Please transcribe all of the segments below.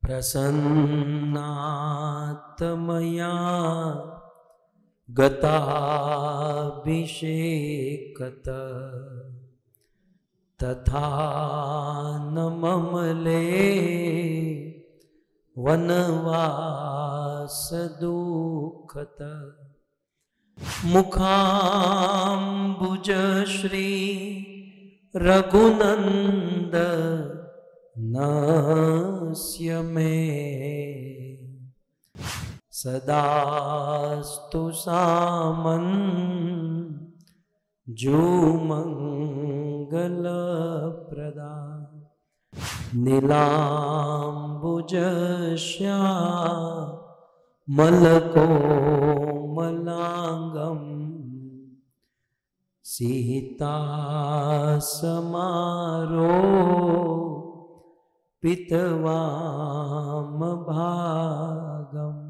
प्रसन्नात्मया गताभिषेकत तथा न ममले वनवास दुःखत मुखाम्बुज श्री रघुनंद नस्य मे सदास्तु सामं जुमंगल प्रदा नीलाम्बुजश्यामलकोमलांगं सीतासमारोपितवामभागम्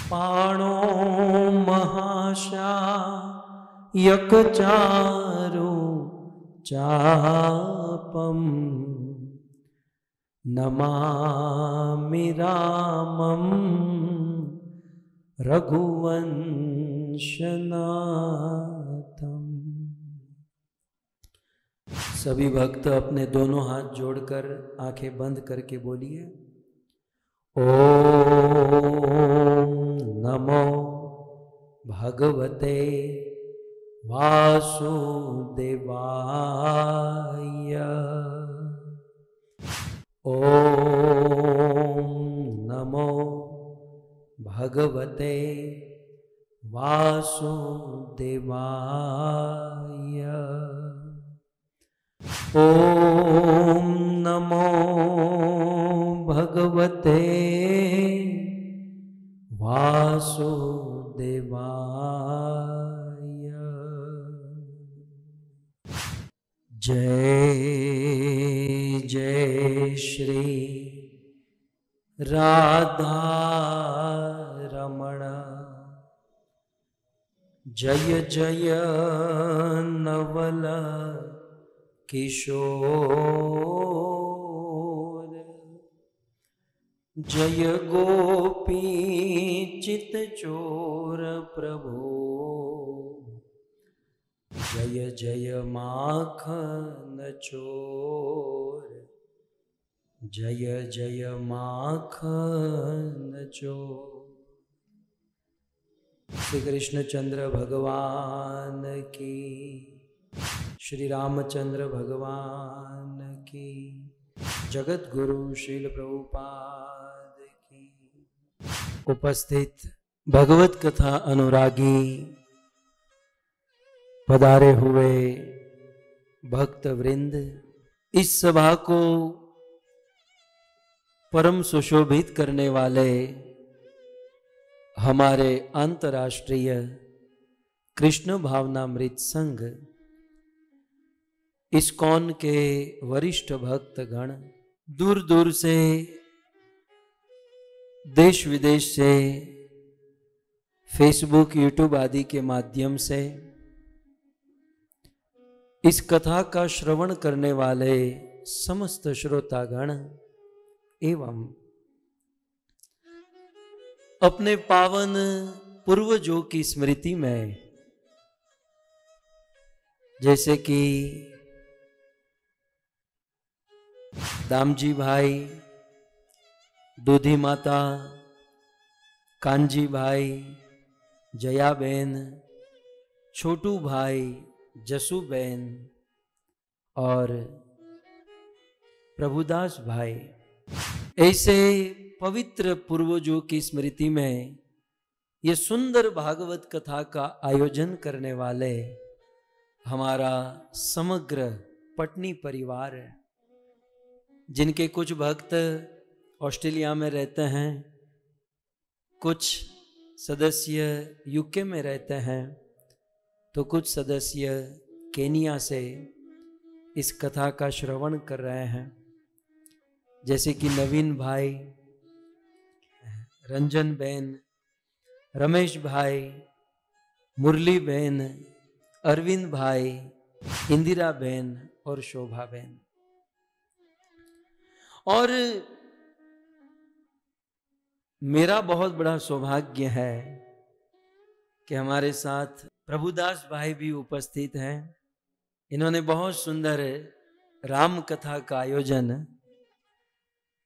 पाणो महाशायकचारु चापं नमामि रामं रघुवंशनाथम्। सभी भक्त अपने दोनों हाथ जोड़कर आंखें बंद करके बोलिए, ओम नमो भगवते वासुदेवाय। ओम नमो भगवते वासुदेवाय। ओम नमो भगवते वासुदेवाय। जय जय श्री राधा रमण, जय जय नवल किशोर, जय गोपी चित चोर प्रभु, जय जय माखन चोर, जय जय माखन चोर। श्री कृष्णचंद्र भगवान की, श्री रामचंद्र भगवान की, जगत गुरु श्रील प्रभुपाद की। उपस्थित भगवत कथा अनुरागी पधारे हुए भक्त वृंद, इस सभा को परम सुशोभित करने वाले हमारे अंतर्राष्ट्रीय कृष्ण भावनामृत संघ इस्कॉन के वरिष्ठ भक्तगण, दूर दूर से, देश विदेश से, फेसबुक यूट्यूब आदि के माध्यम से इस कथा का श्रवण करने वाले समस्त श्रोतागण एवं अपने पावन पूर्वजों की स्मृति में, जैसे कि दामजी भाई, दूधी माता, कांजी भाई, जयाबेन, छोटू भाई, जसूबेन और प्रभुदास भाई, ऐसे पवित्र पूर्वजों की स्मृति में ये सुंदर भागवत कथा का आयोजन करने वाले हमारा समग्र पटनी परिवार है, जिनके कुछ भक्त ऑस्ट्रेलिया में रहते हैं, कुछ सदस्य यूके में रहते हैं, तो कुछ सदस्य केनिया से इस कथा का श्रवण कर रहे हैं, जैसे कि नवीन भाई, रंजन बहन, रमेश भाई, मुरली बहन, अरविंद भाई, इंदिरा बहन और शोभा बहन। और मेरा बहुत बड़ा सौभाग्य है कि हमारे साथ प्रभुदास भाई भी उपस्थित हैं। इन्होंने बहुत सुंदर राम कथा का आयोजन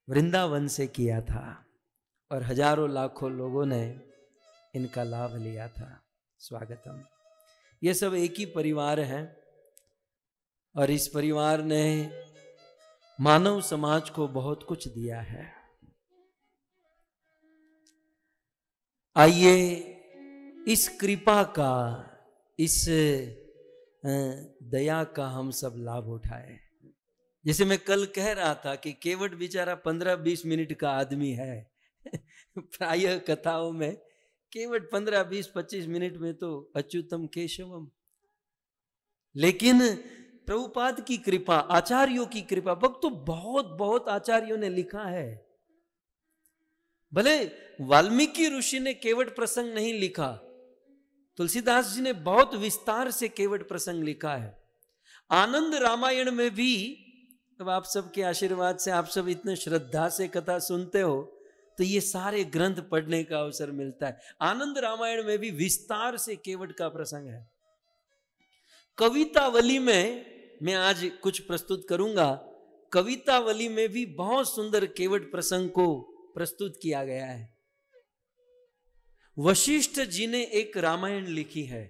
वृंदावन से किया था और हजारों लाखों लोगों ने इनका लाभ लिया था। स्वागतम। ये सब एक ही परिवार है और इस परिवार ने मानव समाज को बहुत कुछ दिया है। आइए इस कृपा का, इस दया का हम सब लाभ उठाए। जैसे मैं कल कह रहा था कि केवट बेचारा 15-20 मिनट का आदमी है। प्रायः कथाओं में केवट 15-20-25 मिनट में तो अच्युतम केशवम, लेकिन प्रभुपाद की कृपा, आचार्यों की कृपा, वक्त तो बहुत बहुत आचार्यों ने लिखा है। भले वाल्मीकि ऋषि ने केवट प्रसंग नहीं लिखा, तुलसीदास जी ने बहुत विस्तार से केवट प्रसंग लिखा है। आनंद रामायण में भी, अब आप सबके आशीर्वाद से, आप सब इतने श्रद्धा से कथा सुनते हो तो ये सारे ग्रंथ पढ़ने का अवसर मिलता है। आनंद रामायण में भी विस्तार से केवट का प्रसंग है। कवितावली में मैं आज कुछ प्रस्तुत करूंगा। कवितावली में भी बहुत सुंदर केवट प्रसंग को प्रस्तुत किया गया है। वशिष्ठ जी ने एक रामायण लिखी है।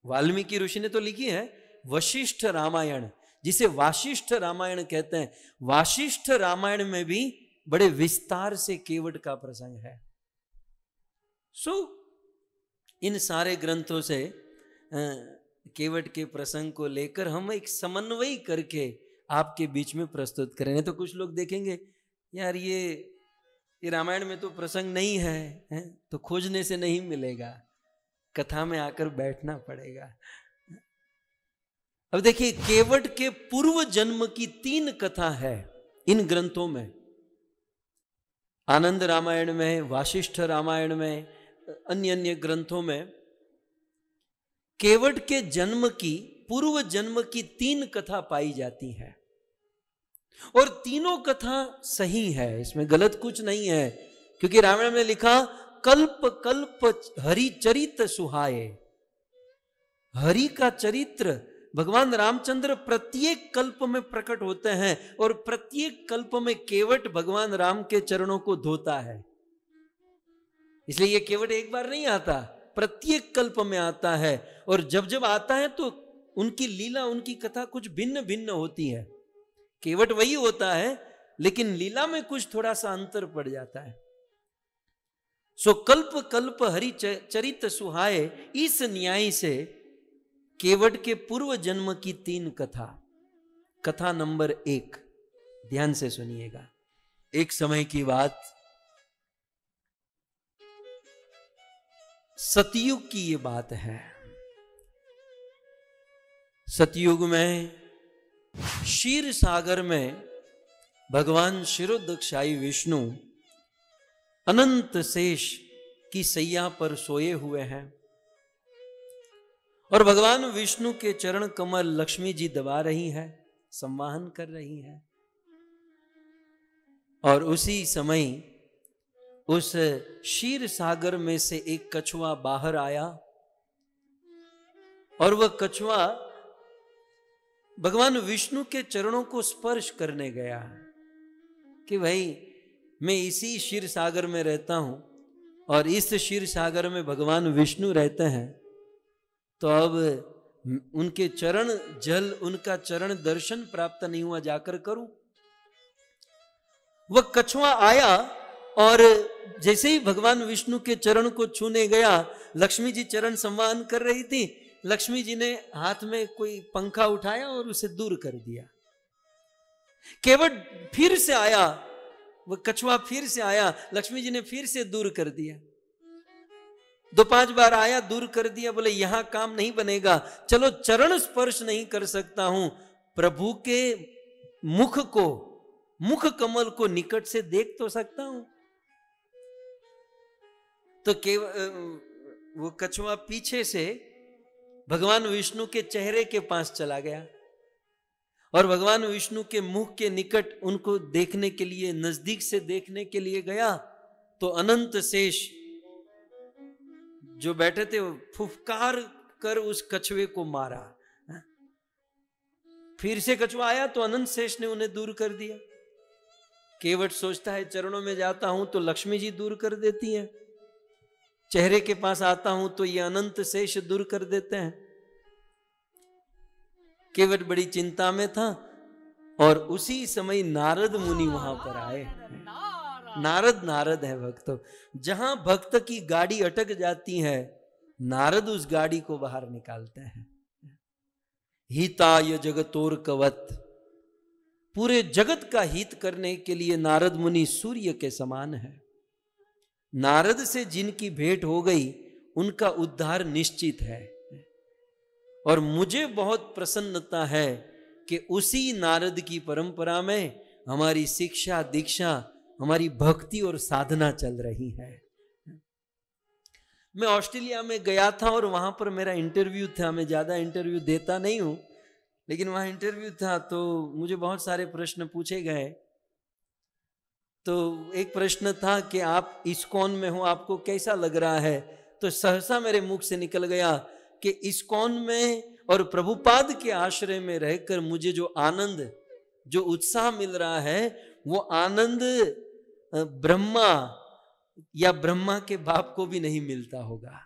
वाल्मीकि ऋषि ने तो लिखी है वशिष्ठ रामायण, जिसे वाशिष्ठ रामायण कहते हैं। वाशिष्ठ रामायण में भी बड़े विस्तार से केवट का प्रसंग है। इन सारे ग्रंथों से केवट के प्रसंग को लेकर हम एक समन्वय करके आपके बीच में प्रस्तुत करेंगे। तो कुछ लोग देखेंगे यार ये रामायण में तो प्रसंग नहीं है, तो खोजने से नहीं मिलेगा, कथा में आकर बैठना पड़ेगा। अब देखिए, केवट के पूर्व जन्म की 3 कथा है इन ग्रंथों में। आनंद रामायण में, वाशिष्ठ रामायण में, अन्य अन्य ग्रंथों में केवट के जन्म की, पूर्व जन्म की 3 कथा पाई जाती है और तीनों कथा सही है, इसमें गलत कुछ नहीं है। क्योंकि रामायण में लिखा कल्प कल्प हरि चरित सुहाए। हरि का चरित्र भगवान रामचंद्र प्रत्येक कल्प में प्रकट होते हैं और प्रत्येक कल्प में केवट भगवान राम के चरणों को धोता है। इसलिए ये केवट एक बार नहीं आता, प्रत्येक कल्प में आता है। और जब जब आता है तो उनकी लीला, उनकी कथा कुछ भिन्न भिन्न होती है। केवट वही होता है लेकिन लीला में कुछ थोड़ा सा अंतर पड़ जाता है। कल्प कल्प हरि चरित सुहाए, इस न्याय से केवट के पूर्व जन्म की 3 कथा। कथा नंबर 1, ध्यान से सुनिएगा। एक समय की बात, सतयुग की ये बात है। सतयुग में क्षीर सागर में भगवान क्षीरोदक्षाई विष्णु अनंत शेष की सैया पर सोए हुए हैं और भगवान विष्णु के चरण कमल लक्ष्मी जी दबा रही है, संवाहन कर रही है। और उसी समय उस क्षीर सागर में से एक कछुआ बाहर आया और वह कछुआ भगवान विष्णु के चरणों को स्पर्श करने गया कि भाई मैं इसी क्षीर सागर में रहता हूं और इस क्षीर सागर में भगवान विष्णु रहते हैं, तो अब उनके चरण जल, उनका चरण दर्शन प्राप्त नहीं हुआ, जाकर करूं। वह कछुआ आया और जैसे ही भगवान विष्णु के चरण को छूने गया, लक्ष्मी जी चरण संवाहन कर रही थी, लक्ष्मी जी ने हाथ में कोई पंखा उठाया और उसे दूर कर दिया। केवट फिर से आया, वह कछुआ फिर से आया, लक्ष्मी जी ने फिर से दूर कर दिया। 2-5 बार आया, दूर कर दिया। बोले यहां काम नहीं बनेगा, चलो चरण स्पर्श नहीं कर सकता हूं, प्रभु के मुख को, मुख कमल को निकट से देख तो सकता हूं। तो वो कछुआ पीछे से भगवान विष्णु के चेहरे के पास चला गया और भगवान विष्णु के मुख के निकट उनको देखने के लिए, नजदीक से देखने के लिए गया। तो अनंत शेष जो बैठे थे वो फुफकार कर उस कछुए को मारा। फिर से कछुआ आया तो अनंत शेष ने उन्हें दूर कर दिया। केवट सोचता है चरणों में जाता हूं तो लक्ष्मी जी दूर कर देती हैं, चेहरे के पास आता हूं तो ये अनंत शेष दूर कर देते हैं। केवट बड़ी चिंता में था और उसी समय नारद मुनि वहां पर आए। नारद है भक्तों, जहां भक्त की गाड़ी अटक जाती है नारद उस गाड़ी को बाहर निकालते हैं। हिताय जगतोर कवत, पूरे जगत का हित करने के लिए नारद मुनि सूर्य के समान है। नारद से जिनकी भेंट हो गई उनका उद्धार निश्चित है। और मुझे बहुत प्रसन्नता है कि उसी नारद की परंपरा में हमारी शिक्षा दीक्षा, हमारी भक्ति और साधना चल रही है। मैं ऑस्ट्रेलिया में गया था और वहां पर मेरा इंटरव्यू था। मैं ज्यादा इंटरव्यू देता नहीं हूं, लेकिन वहां इंटरव्यू था तो मुझे बहुत सारे प्रश्न पूछे गए। तो एक प्रश्न था कि आप इस्कॉन में हो, आपको कैसा लग रहा है? तो सहसा मेरे मुख से निकल गया कि इस्कॉन में और प्रभुपाद के आश्रय में रहकर मुझे जो आनंद, जो उत्साह मिल रहा है वो आनंद ब्रह्मा या ब्रह्मा के बाप को भी नहीं मिलता होगा।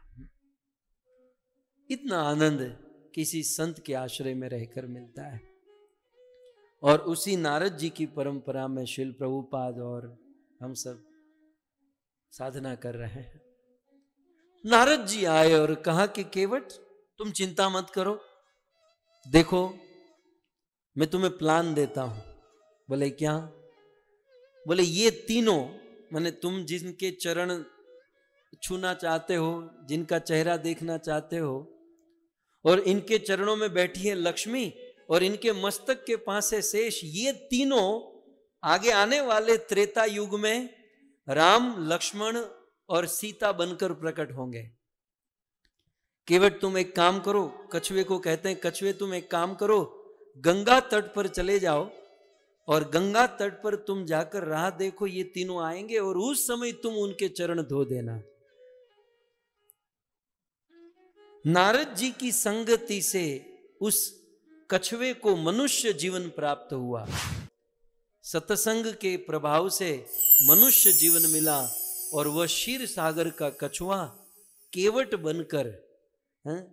इतना आनंद किसी संत के आश्रय में रहकर मिलता है। और उसी नारद जी की परंपरा में श्रील प्रभुपाद और हम सब साधना कर रहे हैं। नारद जी आए और कहा कि केवट तुम चिंता मत करो, देखो मैं तुम्हें प्लान देता हूं। बोले क्या? बोले ये तीनों, माने तुम जिनके चरण छूना चाहते हो, जिनका चेहरा देखना चाहते हो, और इनके चरणों में बैठी है लक्ष्मी और इनके मस्तक के पास है शेष, ये तीनों आगे आने वाले त्रेता युग में राम लक्ष्मण और सीता बनकर प्रकट होंगे। केवट तुम एक काम करो, कछुए को कहते हैं, कछुए तुम एक काम करो, गंगा तट पर चले जाओ और गंगा तट पर तुम जाकर राह देखो, ये तीनों आएंगे और उस समय तुम उनके चरण धो देना। नारद जी की संगति से उस कछुए को मनुष्य जीवन प्राप्त हुआ। सत्संग के प्रभाव से मनुष्य जीवन मिला और वह क्षीर सागर का कछुआ केवट बनकर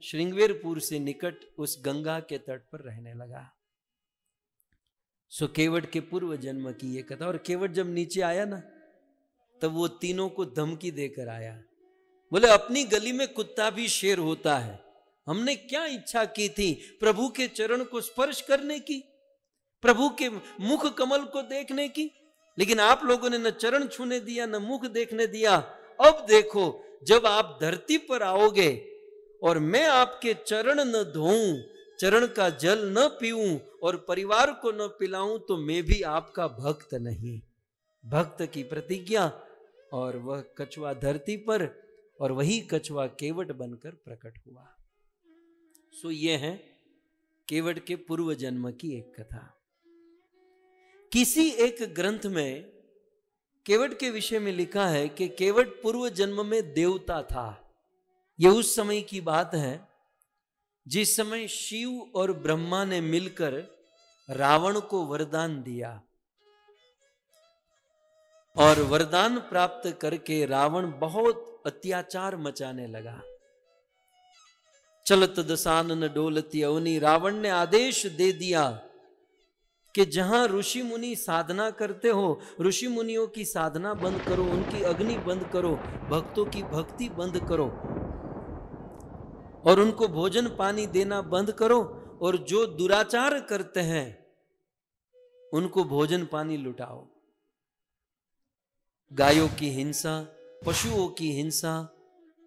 श्रृंगवेरपुर से निकट उस गंगा के तट पर रहने लगा। सो केवट के पूर्व जन्म की ये कथा। और केवट जब नीचे आया ना, तब वो तीनों को धमकी देकर आया। बोले अपनी गली में कुत्ता भी शेर होता है। हमने क्या इच्छा की थी? प्रभु के चरण को स्पर्श करने की, प्रभु के मुख कमल को देखने की, लेकिन आप लोगों ने न चरण छूने दिया न मुख देखने दिया। अब देखो, जब आप धरती पर आओगे और मैं आपके चरण न धोऊं, चरण का जल न पीऊं और परिवार को न पिलाऊं, तो मैं भी आपका भक्त नहीं। भक्त की प्रतिज्ञा। और वह कछुआ धरती पर, और वही कछुआ केवट बनकर प्रकट हुआ। सो ये है केवट के पूर्व जन्म की एक कथा। किसी एक ग्रंथ में केवट के विषय में लिखा है कि केवट पूर्व जन्म में देवता था। यह उस समय की बात है जिस समय शिव और ब्रह्मा ने मिलकर रावण को वरदान दिया, और वरदान प्राप्त करके रावण बहुत अत्याचार मचाने लगा। चलत दसानन डोलती अवनी, रावण ने आदेश दे दिया कि जहां ऋषि मुनि साधना करते हो, ऋषि मुनियों की साधना बंद करो, उनकी अग्नि बंद करो, भक्तों की भक्ति बंद करो, और उनको भोजन पानी देना बंद करो, और जो दुराचार करते हैं उनको भोजन पानी लुटाओ। गायों की हिंसा, पशुओं की हिंसा,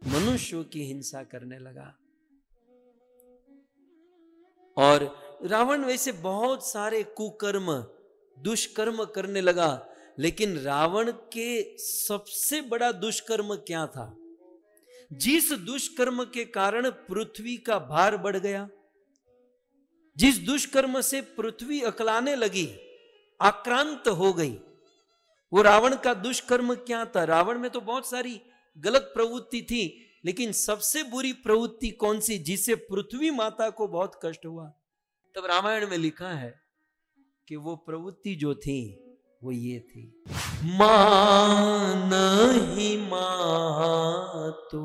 मनुष्यों की हिंसा करने लगा। और रावण वैसे बहुत सारे कुकर्म, दुष्कर्म करने लगा, लेकिन रावण के सबसे बड़ा दुष्कर्म क्या था? जिस दुष्कर्म के कारण पृथ्वी का भार बढ़ गया, जिस दुष्कर्म से पृथ्वी अकलाने लगी, आक्रांत हो गई, वो रावण का दुष्कर्म क्या था? रावण में तो बहुत सारी गलत प्रवृत्ति थी, लेकिन सबसे बुरी प्रवृत्ति कौन सी, जिससे पृथ्वी माता को बहुत कष्ट हुआ? तब रामायण में लिखा है कि वो प्रवृत्ति जो थी वो ये थी, मां नहीं मातु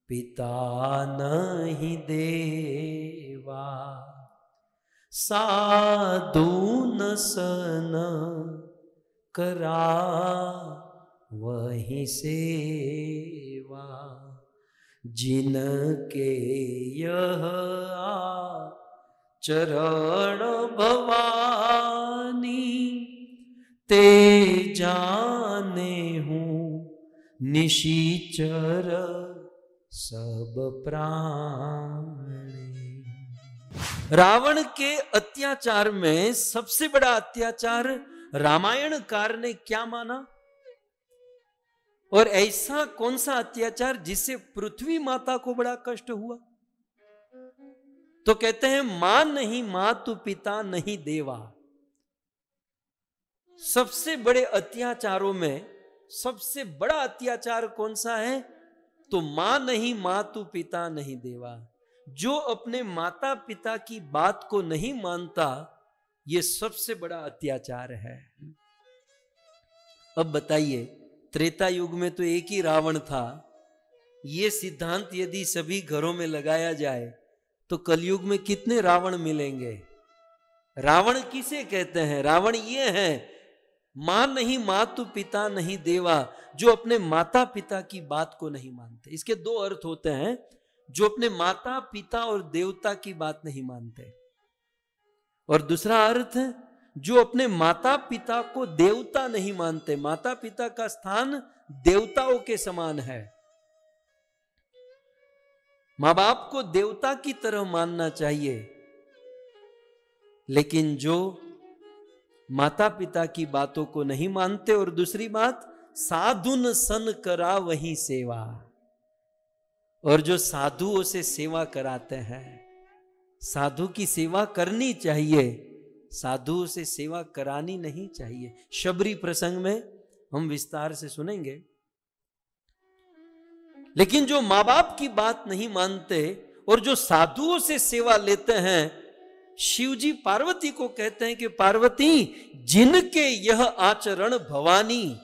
पिता नहीं देवा, साधु न सन करा वही सेवा, जिनके यह चरण भवानी, ते जाने हूँ निशिचर सब प्राणी। रावण के अत्याचार में सबसे बड़ा अत्याचार रामायणकार ने क्या माना? और ऐसा कौन सा अत्याचार जिससे पृथ्वी माता को बड़ा कष्ट हुआ? तो कहते हैं मां नहीं मातु पिता नहीं देवा। सबसे बड़े अत्याचारों में सबसे बड़ा अत्याचार कौन सा है? तो मां नहीं मातु पिता नहीं देवा। जो अपने माता पिता की बात को नहीं मानता, यह सबसे बड़ा अत्याचार है। अब बताइए, त्रेता युग में तो एक ही रावण था। यह सिद्धांत यदि सभी घरों में लगाया जाए तो कलयुग में कितने रावण मिलेंगे? रावण किसे कहते हैं? रावण ये है, मां नहीं मातु पिता नहीं देवा, जो अपने माता पिता की बात को नहीं मानते। इसके दो अर्थ होते हैं, जो अपने माता पिता और देवता की बात नहीं मानते, और दूसरा अर्थ है जो अपने माता पिता को देवता नहीं मानते। माता पिता का स्थान देवताओं के समान है। मां बाप को देवता की तरह मानना चाहिए, लेकिन जो माता पिता की बातों को नहीं मानते, और दूसरी बात, साधुन सन करा वही सेवा, और जो साधुओं से सेवा कराते हैं। साधु की सेवा करनी चाहिए, साधुओं से सेवा करानी नहीं चाहिए। शबरी प्रसंग में हम विस्तार से सुनेंगे। लेकिन जो मां बाप की बात नहीं मानते और जो साधुओं से सेवा लेते हैं, शिव जी पार्वती को कहते हैं कि पार्वती, जिनके यह आचरण भवानी,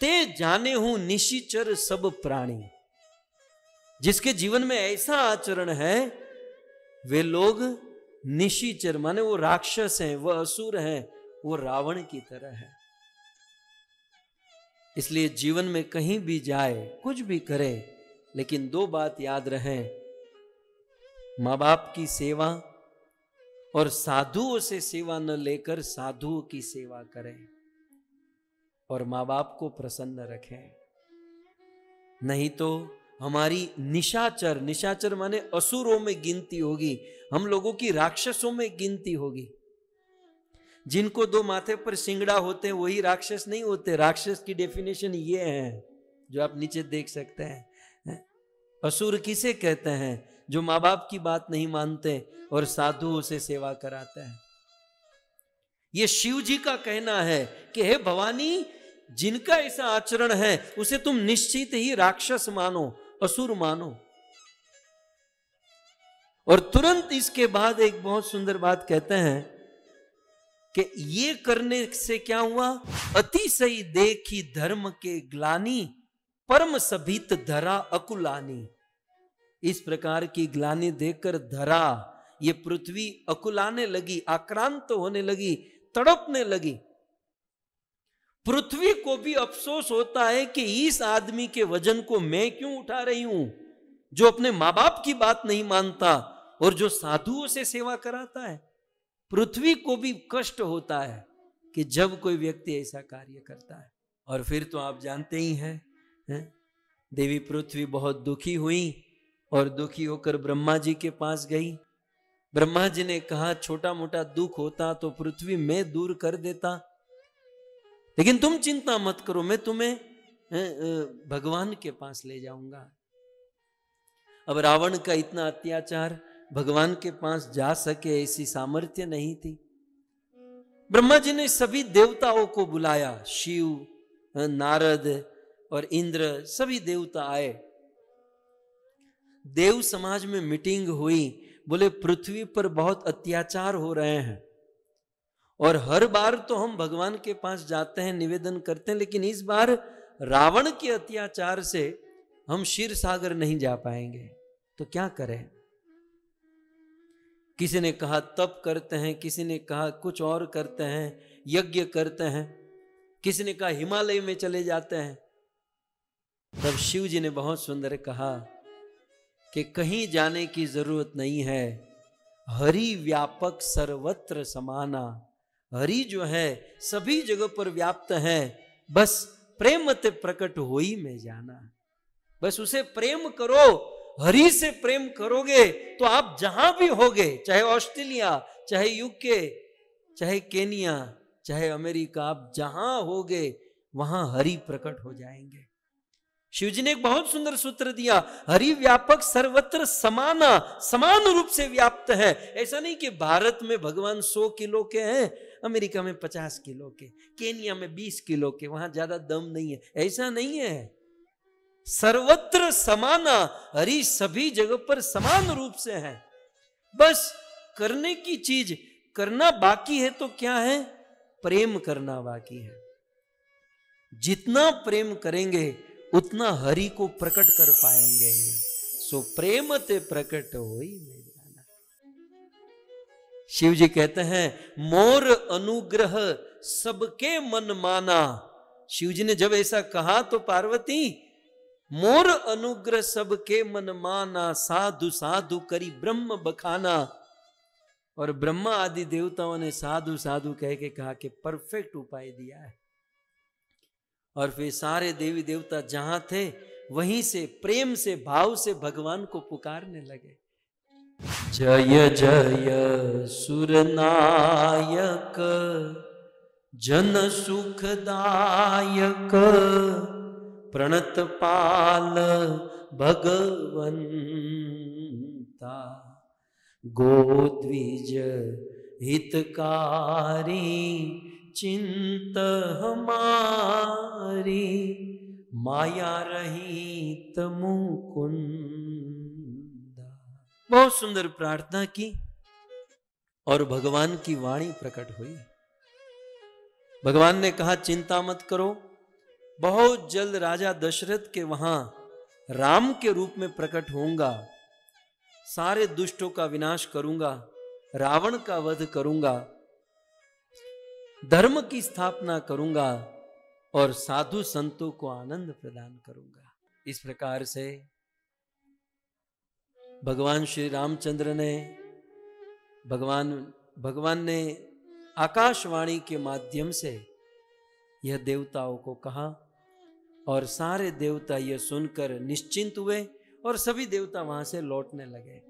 ते जाने हूं निशिचर सब प्राणी। जिसके जीवन में ऐसा आचरण है, वे लोग निशिचर माने वो राक्षस हैं, वो असुर हैं, वो रावण की तरह है। इसलिए जीवन में कहीं भी जाए, कुछ भी करे, लेकिन दो बात याद रहे, मां बाप की सेवा और साधुओं से सेवा न लेकर साधुओं की सेवा करें, और मां बाप को प्रसन्न रखें। नहीं तो हमारी निशाचर, निशाचर माने असुरों में गिनती होगी, हम लोगों की राक्षसों में गिनती होगी। जिनको दो माथे पर सिंगड़ा होते हैं वही राक्षस नहीं होते। राक्षस की डेफिनेशन ये है जो आप नीचे देख सकते हैं। असुर किसे कहते हैं? जो माँ बाप की बात नहीं मानते और साधुओं से सेवा कराते हैं। ये शिव जी का कहना है कि हे भवानी, जिनका ऐसा आचरण है उसे तुम निश्चित ही राक्षस मानो, असुर मानो। और तुरंत इसके बाद एक बहुत सुंदर बात कहते हैं कि ये करने से क्या हुआ? अतिशय देखी धर्म के ग्लानि, परम सभित धरा अकुलानी। इस प्रकार की ग्लानि देखकर धरा, ये पृथ्वी अकुलाने लगी, आक्रांत होने लगी, तड़पने लगी। पृथ्वी को भी अफसोस होता है कि इस आदमी के वजन को मैं क्यों उठा रही हूं, जो अपने मां बाप की बात नहीं मानता और जो साधुओं से सेवा कराता है। पृथ्वी को भी कष्ट होता है कि जब कोई व्यक्ति ऐसा कार्य करता है। और फिर तो आप जानते ही हैं, देवी पृथ्वी बहुत दुखी हुई और दुखी होकर ब्रह्मा जी के पास गई। ब्रह्मा जी ने कहा, छोटा मोटा दुख होता तो पृथ्वी मैं दूर कर देता, लेकिन तुम चिंता मत करो, मैं तुम्हें भगवान के पास ले जाऊंगा। अब रावण का इतना अत्याचार, भगवान के पास जा सके ऐसी सामर्थ्य नहीं थी। ब्रह्मा जी ने सभी देवताओं को बुलाया, शिव, नारद और इंद्र, सभी देवता आए। देव समाज में मीटिंग हुई, बोले पृथ्वी पर बहुत अत्याचार हो रहे हैं और हर बार तो हम भगवान के पास जाते हैं, निवेदन करते हैं, लेकिन इस बार रावण के अत्याचार से हम क्षीर सागर नहीं जा पाएंगे, तो क्या करें। किसी ने कहा तप करते हैं, किसी ने कहा कुछ और करते हैं, यज्ञ करते हैं, किसी ने कहा हिमालय में चले जाते हैं। तब शिव जी ने बहुत सुंदर कहा कि कहीं जाने की जरूरत नहीं है, हरि व्यापक सर्वत्र समाना। हरि जो है सभी जगह पर व्याप्त है, बस प्रेम ते प्रकट होई में जाना। बस उसे प्रेम करो, हरि से प्रेम करोगे तो आप जहां भी होगे, चाहे ऑस्ट्रेलिया, चाहे यूके, चाहे केनिया, चाहे अमेरिका, आप जहां होगे वहां हरि प्रकट हो जाएंगे। शिवजी ने एक बहुत सुंदर सूत्र दिया, हरि व्यापक सर्वत्र समाना, समान रूप से व्याप्त है। ऐसा नहीं कि भारत में भगवान 100 किलो के हैं, अमेरिका में 50 किलो के, केनिया में 20 किलो के, वहां ज्यादा दम नहीं है, ऐसा नहीं है। सर्वत्र समाना, हरि सभी जगह पर समान रूप से है। बस करने की चीज करना बाकी है, तो क्या है, प्रेम करना बाकी है। जितना प्रेम करेंगे उतना हरि को प्रकट कर पाएंगे। सो प्रेम ते प्रकट होई में जाना। शिव जी कहते हैं मोर अनुग्रह सबके मन माना। शिव जी ने जब ऐसा कहा तो पार्वती, मोर अनुग्रह सबके मन माना, साधु साधु करी ब्रह्म बखाना। और ब्रह्मा आदि देवताओं ने साधु साधु कह के कहा कि परफेक्ट उपाय दिया है। और फिर सारे देवी देवता जहां थे वहीं से प्रेम से भाव से भगवान को पुकारने लगे। जय जय सुरनायक जन सुखदायक, प्रणत पाल भगवंता, गोद्विज हितकारी, चिंत हमारी, माया रहित मुकुंदा। बहुत सुंदर प्रार्थना की और भगवान की वाणी प्रकट हुई। भगवान ने कहा चिंता मत करो, बहुत जल्द राजा दशरथ के वहां राम के रूप में प्रकट होऊंगा, सारे दुष्टों का विनाश करूंगा, रावण का वध करूंगा, धर्म की स्थापना करूंगा और साधु संतों को आनंद प्रदान करूंगा। इस प्रकार से भगवान श्री रामचंद्र ने भगवान ने आकाशवाणी के माध्यम से यह देवताओं को कहा और सारे देवता यह सुनकर निश्चिंत हुए और सभी देवता वहां से लौटने लगे।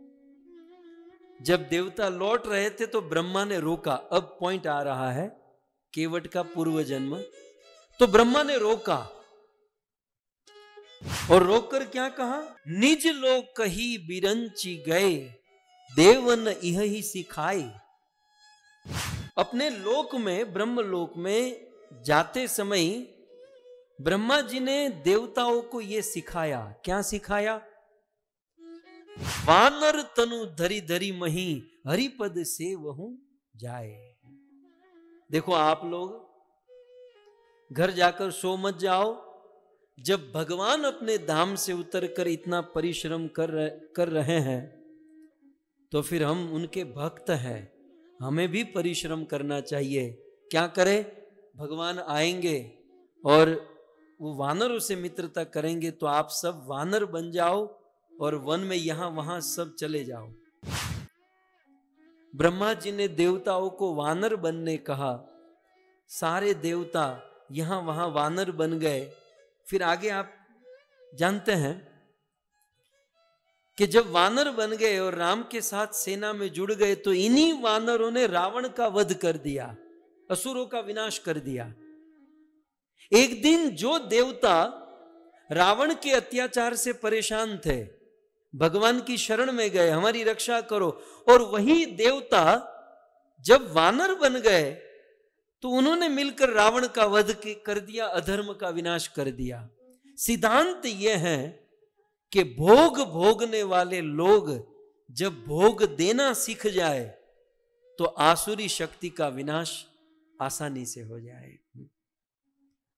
जब देवता लौट रहे थे तो ब्रह्मा ने रोका। अब पॉइंट आ रहा है, केवट का पूर्व जन्म। तो ब्रह्मा ने रोका और रोककर क्या कहा, निज लोक कही बिरंची गए, देवन इह ही सिखाए। अपने लोक में, ब्रह्म लोक में जाते समय ब्रह्मा जी ने देवताओं को यह सिखाया। क्या सिखाया, वानर तनु धरी धरी मही, हरिपद से वहु जाए। देखो आप लोग घर जाकर सो मत जाओ, जब भगवान अपने धाम से उतरकर इतना परिश्रम कर रहे हैं तो फिर हम उनके भक्त हैं, हमें भी परिश्रम करना चाहिए। क्या करें, भगवान आएंगे और वो वानरों से मित्रता करेंगे तो आप सब वानर बन जाओ और वन में यहां वहां सब चले जाओ। ब्रह्मा जी ने देवताओं को वानर बनने कहा, सारे देवता यहां वहां वानर बन गए। फिर आगे आप जानते हैं कि जब वानर बन गए और राम के साथ सेना में जुड़ गए तो इन्हीं वानरों ने रावण का वध कर दिया, असुरों का विनाश कर दिया। एक दिन जो देवता रावण के अत्याचार से परेशान थे, भगवान की शरण में गए, हमारी रक्षा करो, और वही देवता जब वानर बन गए तो उन्होंने मिलकर रावण का वध कर दिया, अधर्म का विनाश कर दिया। सिद्धांत यह है कि भोग भोगने वाले लोग जब भोग देना सीख जाए तो आसुरी शक्ति का विनाश आसानी से हो जाए।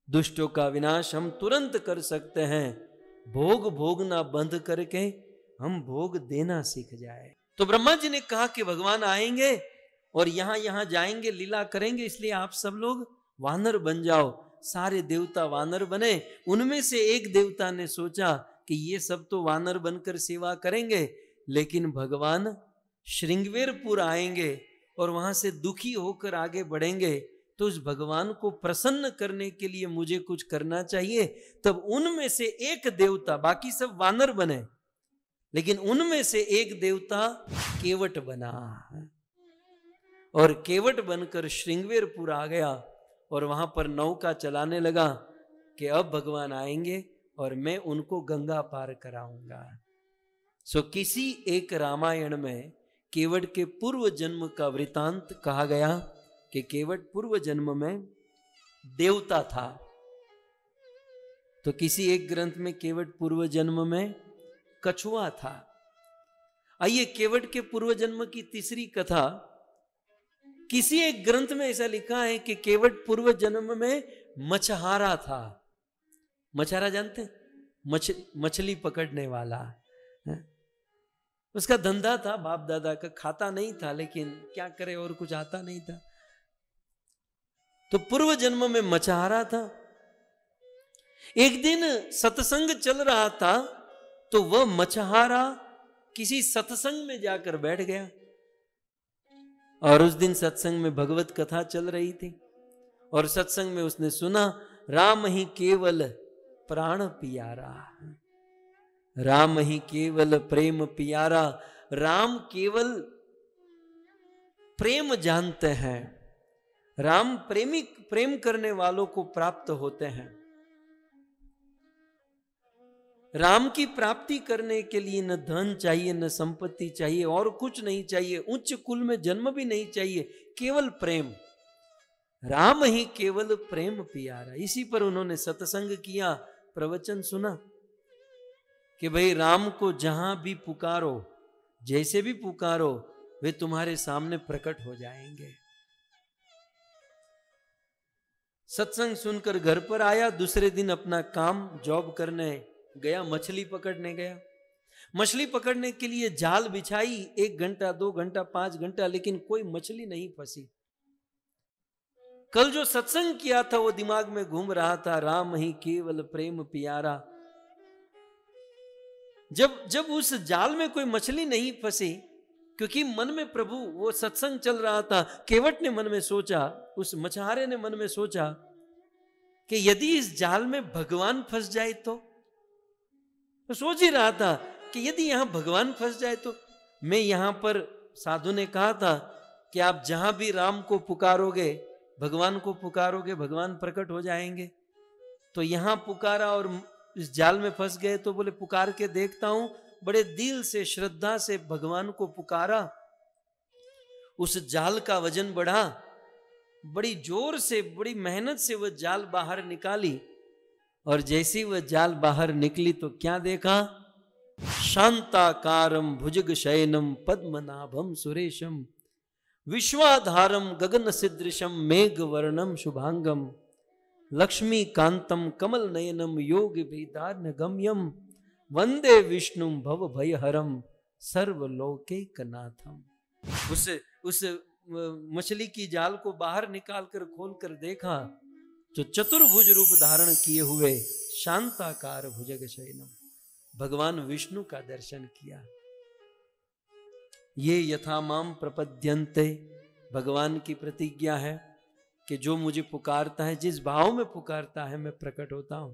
दुष्टों का विनाश हम तुरंत कर सकते हैं, भोग भोगना बंद करके हम भोग देना सीख जाए। तो ब्रह्मा जी ने कहा कि भगवान आएंगे और यहां यहां जाएंगे, लीला करेंगे, इसलिए आप सब लोग वानर बन जाओ। सारे देवता वानर बने। उनमें से एक देवता ने सोचा कि ये सब तो वानर बनकर सेवा करेंगे, लेकिन भगवान श्रृंगवेरपुर आएंगे और वहां से दुखी होकर आगे बढ़ेंगे, तो उस भगवान को प्रसन्न करने के लिए मुझे कुछ करना चाहिए। तब उनमें से एक देवता, बाकी सब वानर बने, लेकिन उनमें से एक देवता केवट बना और केवट बनकर श्रृंगवेरपुर आ गया और वहां पर नौका चलाने लगा कि अब भगवान आएंगे और मैं उनको गंगा पार कराऊंगा। सो किसी एक रामायण में केवट के पूर्व जन्म का वृतांत कहा गया कि केवट पूर्व जन्म में देवता था। तो किसी एक ग्रंथ में केवट पूर्व जन्म में कछुआ था। आइए केवट के पूर्व जन्म की तीसरी कथा। किसी एक ग्रंथ में ऐसा लिखा है कि केवट पूर्व जन्म में मछहारा था। मछहारा जानते हैं? मछली पकड़ने वाला है? उसका धंधा था बाप दादा का, खाता नहीं था, लेकिन क्या करे और कुछ आता नहीं था। तो पूर्व जन्म में मछहारा था। एक दिन सत्संग चल रहा था तो वह मछहारा किसी सत्संग में जाकर बैठ गया और उस दिन सत्संग में भगवत कथा चल रही थी और सत्संग में उसने सुना राम ही केवल प्राण पियारा, राम ही केवल प्रेम पियारा। राम केवल प्रेम जानते हैं, राम प्रेम करने वालों को प्राप्त होते हैं। राम की प्राप्ति करने के लिए न धन चाहिए, न संपत्ति चाहिए, और कुछ नहीं चाहिए, उच्च कुल में जन्म भी नहीं चाहिए, केवल प्रेम। राम ही केवल प्रेम पियारा। इसी पर उन्होंने सत्संग किया, प्रवचन सुना कि भाई राम को जहां भी पुकारो, जैसे भी पुकारो, वे तुम्हारे सामने प्रकट हो जाएंगे। सत्संग सुनकर घर पर आया, दूसरे दिन अपना काम जॉब करने गया, मछली पकड़ने गया। मछली पकड़ने के लिए जाल बिछाई, 1 घंटा 2 घंटा 5 घंटा, लेकिन कोई मछली नहीं फंसी। कल जो सत्संग किया था वो दिमाग में घूम रहा था, राम ही केवल प्रेम पियारा। जब उस जाल में कोई मछली नहीं फंसी, क्योंकि मन में प्रभु, वो सत्संग चल रहा था, केवट ने मन में सोचा, उस मछुआरे ने मन में सोचा कि यदि इस जाल में भगवान फंस जाए तो सोच ही रहा था कि यदि यहां भगवान फंस जाए तो। मैं यहां पर, साधु ने कहा था कि आप जहां भी राम को पुकारोगे, भगवान को पुकारोगे, भगवान प्रकट हो जाएंगे। तो यहां पुकारा और इस जाल में फंस गए, तो बोले पुकार के देखता हूं। बड़े दिल से, श्रद्धा से भगवान को पुकारा, उस जाल का वजन बढ़ा, बड़ी जोर से, बड़ी मेहनत से वह जाल बाहर निकाली, और जैसी वह जाल बाहर निकली तो क्या देखा? शांताकारम भुजग शयनम पद्मनाभम सुरेशम विश्वाधारम गगन सिदृशम मेघ वर्णम शुभांगम लक्ष्मी कांतम कमल नयनम योग वेदार्न गम्यम वंदे विष्णु भव भयहरम सर्वलोकैकनाथम। उस मछली की जाल को बाहर निकालकर खोलकर देखा तो चतुर्भुज रूप धारण किए हुए शांताकार भुजग शयनम भगवान विष्णु का दर्शन किया। ये यथा माम प्रपद्यन्ते, भगवान की प्रतिज्ञा है कि जो मुझे पुकारता है, जिस भाव में पुकारता है, मैं प्रकट होता हूं।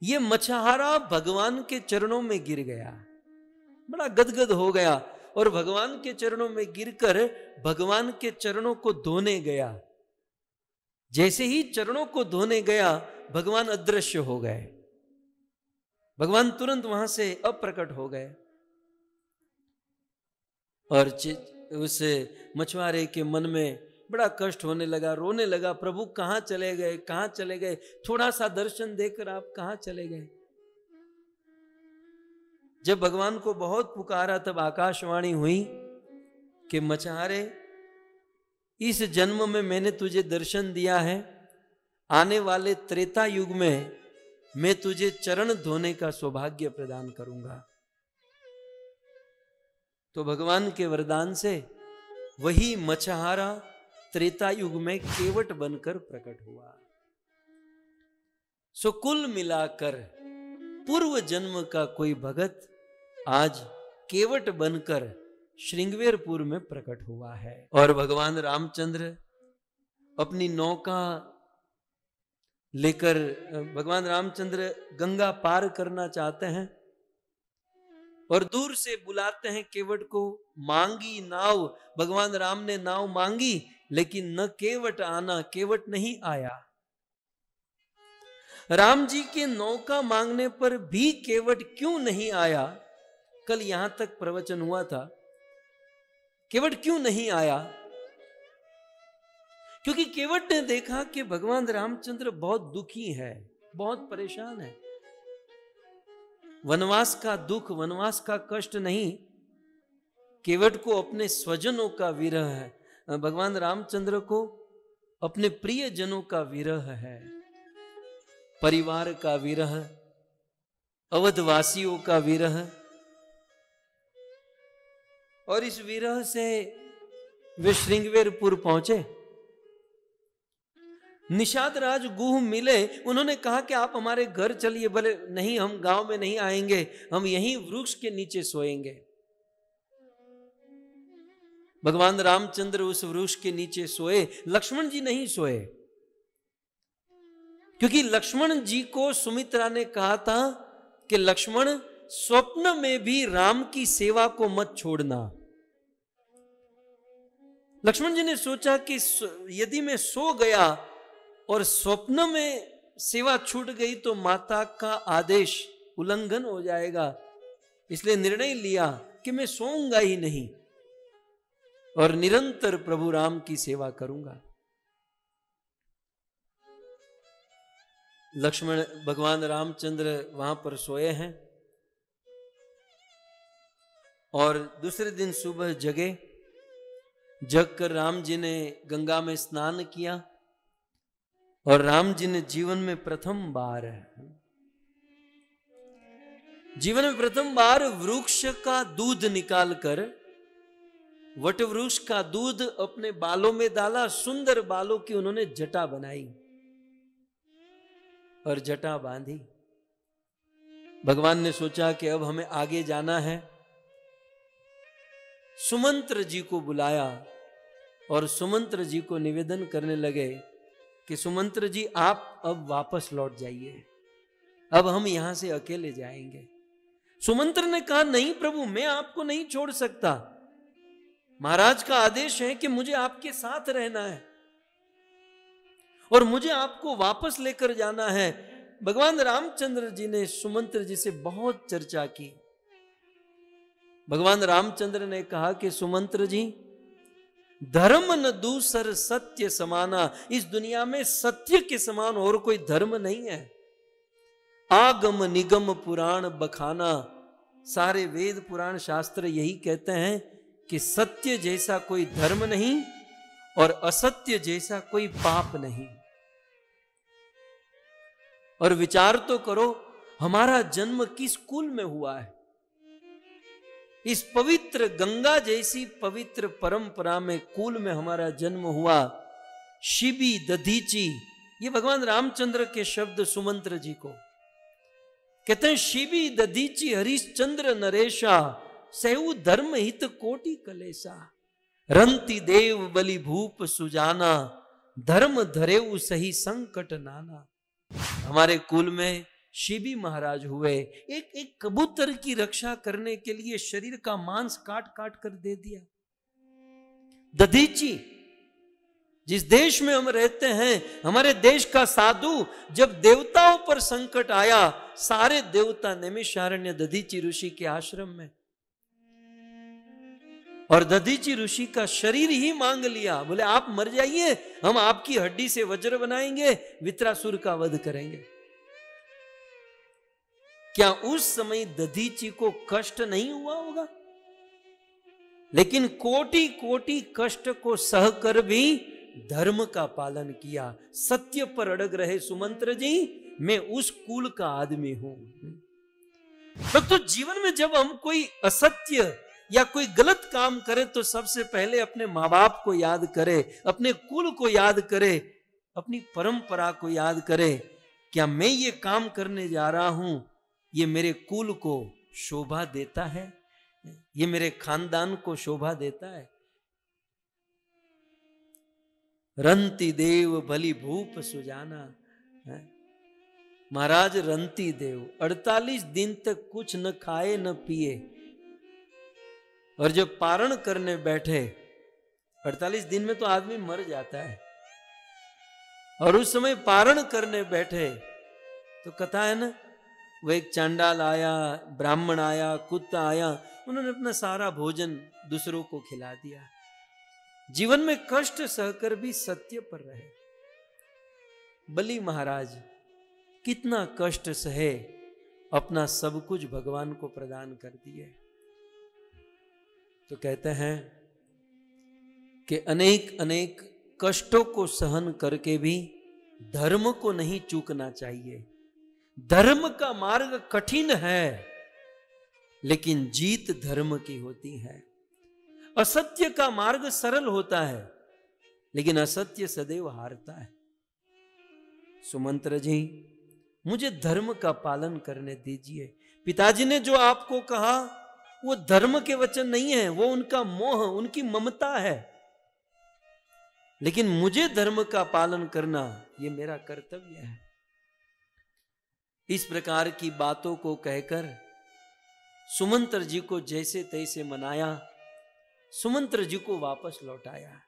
ये मछहारा भगवान के चरणों में गिर गया, बड़ा गदगद हो गया और भगवान के चरणों में गिरकर भगवान के चरणों को धोने गया। जैसे ही चरणों को धोने गया, भगवान अदृश्य हो गए, भगवान तुरंत वहां से अप्रकट हो गए। और उस मछुआरे के मन में बड़ा कष्ट होने लगा, रोने लगा, प्रभु कहाँ चले गए, कहाँ चले गए, थोड़ा सा दर्शन देकर आप कहाँ चले गए। जब भगवान को बहुत पुकारा तब आकाशवाणी हुई कि मछहारे, इस जन्म में मैंने तुझे दर्शन दिया है, आने वाले त्रेता युग में मैं तुझे चरण धोने का सौभाग्य प्रदान करूंगा। तो भगवान के वरदान से वही मछहारा त्रेता युग में केवट बनकर प्रकट हुआ। सो कुल मिलाकर पूर्व जन्म का कोई भगत आज केवट बनकर श्रृंगवेरपुर में प्रकट हुआ है। और भगवान रामचंद्र अपनी नौका लेकर, भगवान रामचंद्र गंगा पार करना चाहते हैं और दूर से बुलाते हैं केवट को, मांगी नाव। भगवान राम ने नाव मांगी लेकिन न केवट आना, केवट नहीं आया। राम जी के नौका मांगने पर भी केवट क्यों नहीं आया, कल यहां तक प्रवचन हुआ था। केवट क्यों नहीं आया? क्योंकि केवट ने देखा कि भगवान रामचंद्र बहुत दुखी है, बहुत परेशान है। वनवास का दुख, वनवास का कष्ट नहीं, केवट को अपने स्वजनों का विरह है, भगवान रामचंद्र को अपने प्रिय जनों का विरह है, परिवार का विरह, अवधवासियों का विरह। और इस विरह से वे श्रृंगवेरपुर पहुंचे। निषाद राज गुह मिले, उन्होंने कहा कि आप हमारे घर चलिए। भले नहीं, हम गांव में नहीं आएंगे, हम यहीं वृक्ष के नीचे सोएंगे। भगवान रामचंद्र उस वृक्ष के नीचे सोए, लक्ष्मण जी नहीं सोए, क्योंकि लक्ष्मण जी को सुमित्रा ने कहा था कि लक्ष्मण, स्वप्न में भी राम की सेवा को मत छोड़ना। लक्ष्मण जी ने सोचा कि यदि मैं सो गया और स्वप्न में सेवा छूट गई तो माता का आदेश उल्लंघन हो जाएगा, इसलिए निर्णय लिया कि मैं सोऊंगा ही नहीं और निरंतर प्रभु राम की सेवा करूंगा। लक्ष्मण, भगवान रामचंद्र वहां पर सोए हैं और दूसरे दिन सुबह जगे। जगकर राम जी ने गंगा में स्नान किया और राम जी ने जीवन में प्रथम बार वृक्ष का दूध निकालकर, वट वृक्ष का दूध अपने बालों में डाला। सुंदर बालों की उन्होंने जटा बनाई और जटा बांधी। भगवान ने सोचा कि अब हमें आगे जाना है। सुमंत्र जी को बुलाया और सुमंत्र जी को निवेदन करने लगे कि सुमंत्र जी, आप अब वापस लौट जाइए, अब हम यहां से अकेले जाएंगे। सुमंत्र ने कहा, नहीं प्रभु, मैं आपको नहीं छोड़ सकता, महाराज का आदेश है कि मुझे आपके साथ रहना है और मुझे आपको वापस लेकर जाना है। भगवान रामचंद्र जी ने सुमंत्र जी से बहुत चर्चा की। भगवान रामचंद्र ने कहा कि सुमंत्र जी, धर्म न दूसर सत्य समाना, इस दुनिया में सत्य के समान और कोई धर्म नहीं है। आगम निगम पुराण बखाना, सारे वेद पुराण शास्त्र यही कहते हैं कि सत्य जैसा कोई धर्म नहीं और असत्य जैसा कोई पाप नहीं। और विचार तो करो, हमारा जन्म किस कुल में हुआ है। इस पवित्र गंगा जैसी पवित्र परंपरा में, कुल में हमारा जन्म हुआ। शिबी दधीची, ये भगवान रामचंद्र के शब्द सुमंत्र जी को कहते हैं। शिबी दधीची हरिश्चंद्र नरेशा, सहु धर्म हित कोटि कलेसा, रंति देव बलि भूप सुजाना, धर्म धरेउ सही संकट नाना। हमारे कुल में शिबी महाराज हुए, एक कबूतर की रक्षा करने के लिए शरीर का मांस काट काट कर दे दिया। दधीची, जिस देश में हम रहते हैं, हमारे देश का साधु, जब देवताओं पर संकट आया, सारे देवता नैमिषारण्य दधीची ऋषि के आश्रम में। और दधीचि ऋषि का शरीर ही मांग लिया। बोले आप मर जाइए, हम आपकी हड्डी से वज्र बनाएंगे, वित्रासुर का वध करेंगे। क्या उस समय दधीचि को कष्ट नहीं हुआ होगा? लेकिन कोटि कोटि कष्ट को सहकर भी धर्म का पालन किया, सत्य पर अड़ग रहे। सुमंत्र जी, मैं उस कुल का आदमी हूं। तो जीवन में जब हम कोई असत्य या कोई गलत काम करे तो सबसे पहले अपने माँ बाप को याद करे, अपने कुल को याद करे, अपनी परंपरा को याद करे। क्या मैं ये काम करने जा रहा हूं, ये मेरे कुल को शोभा देता है, ये मेरे खानदान को शोभा देता है? रंती देव भली भूप सुजाना। महाराज रंती देव 48 दिन तक कुछ न खाए न पिए, और जब पारण करने बैठे, 48 दिन में तो आदमी मर जाता है, और उस समय पारण करने बैठे तो कथा है ना, वो एक चांडाल आया, ब्राह्मण आया, कुत्ता आया, उन्होंने अपना सारा भोजन दूसरों को खिला दिया। जीवन में कष्ट सहकर भी सत्य पर रहे। बलि महाराज कितना कष्ट सहे, अपना सब कुछ भगवान को प्रदान कर दिए। तो कहते हैं कि अनेक अनेक कष्टों को सहन करके भी धर्म को नहीं चूकना चाहिए। धर्म का मार्ग कठिन है, लेकिन जीत धर्म की होती है। असत्य का मार्ग सरल होता है, लेकिन असत्य सदैव हारता है। सुमंत्र जी, मुझे धर्म का पालन करने दीजिए। पिताजी ने जो आपको कहा वो धर्म के वचन नहीं है, वो उनका मोह, उनकी ममता है, लेकिन मुझे धर्म का पालन करना ये मेरा कर्तव्य है। इस प्रकार की बातों को कहकर सुमंत्र जी को जैसे तैसे मनाया, सुमंत्र जी को वापस लौटाया।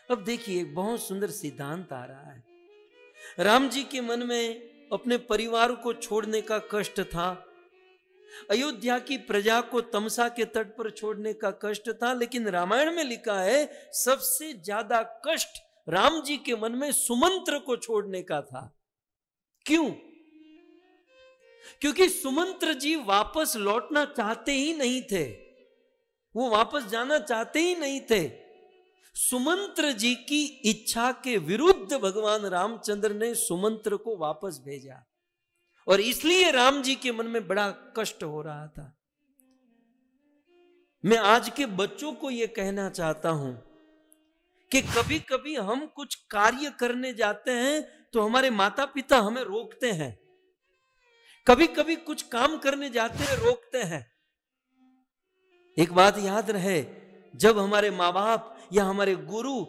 अब देखिए, एक बहुत सुंदर सिद्धांत आ रहा है। राम जी के मन में अपने परिवार को छोड़ने का कष्ट था, अयोध्या की प्रजा को तमसा के तट पर छोड़ने का कष्ट था, लेकिन रामायण में लिखा है सबसे ज्यादा कष्ट राम जी के मन में सुमंत्र को छोड़ने का था। क्यों? क्योंकि सुमंत्र जी वापस लौटना चाहते ही नहीं थे, वो वापस जाना चाहते ही नहीं थे। सुमंत्र जी की इच्छा के विरुद्ध भगवान रामचंद्र ने सुमंत्र को वापस भेजा, और इसलिए राम जी के मन में बड़ा कष्ट हो रहा था। मैं आज के बच्चों को यह कहना चाहता हूं कि कभी कभी हम कुछ कार्य करने जाते हैं तो हमारे माता पिता हमें रोकते हैं, कभी कभी कुछ काम करने जाते हैं रोकते हैं। एक बात याद रहे, जब हमारे माँ बाप या हमारे गुरु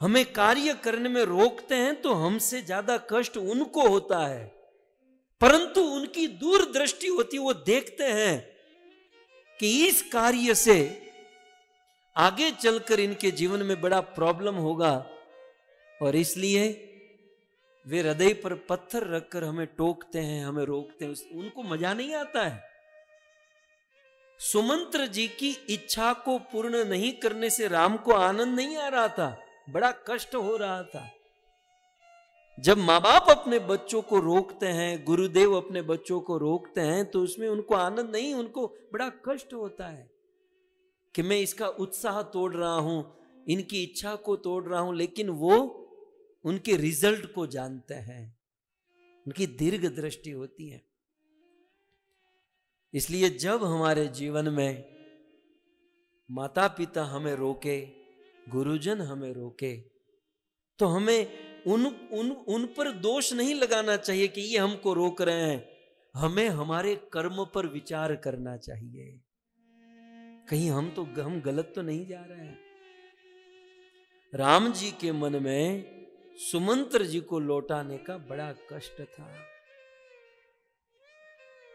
हमें कार्य करने में रोकते हैं तो हमसे ज्यादा कष्ट उनको होता है, परंतु उनकी दूरदृष्टि होती है, वो देखते हैं कि इस कार्य से आगे चलकर इनके जीवन में बड़ा प्रॉब्लम होगा, और इसलिए वे हृदय पर पत्थर रखकर हमें टोकते हैं, हमें रोकते हैं। उनको मजा नहीं आता है। सुमंत्र जी की इच्छा को पूर्ण नहीं करने से राम को आनंद नहीं आ रहा था, बड़ा कष्ट हो रहा था। जब माँ बाप अपने बच्चों को रोकते हैं, गुरुदेव अपने बच्चों को रोकते हैं, तो उसमें उनको आनंद नहीं, उनको बड़ा कष्ट होता है कि मैं इसका उत्साह तोड़ रहा हूं, इनकी इच्छा को तोड़ रहा हूं, लेकिन वो उनके रिजल्ट को जानते हैं, उनकी दीर्घ दृष्टि होती है। इसलिए जब हमारे जीवन में माता पिता हमें रोके, गुरुजन हमें रोके, तो हमें उन पर दोष नहीं लगाना चाहिए कि ये हमको रोक रहे हैं। हमें हमारे कर्म पर विचार करना चाहिए, कहीं हम गलत तो नहीं जा रहे हैं। राम जी के मन में सुमंत्र जी को लौटाने का बड़ा कष्ट था,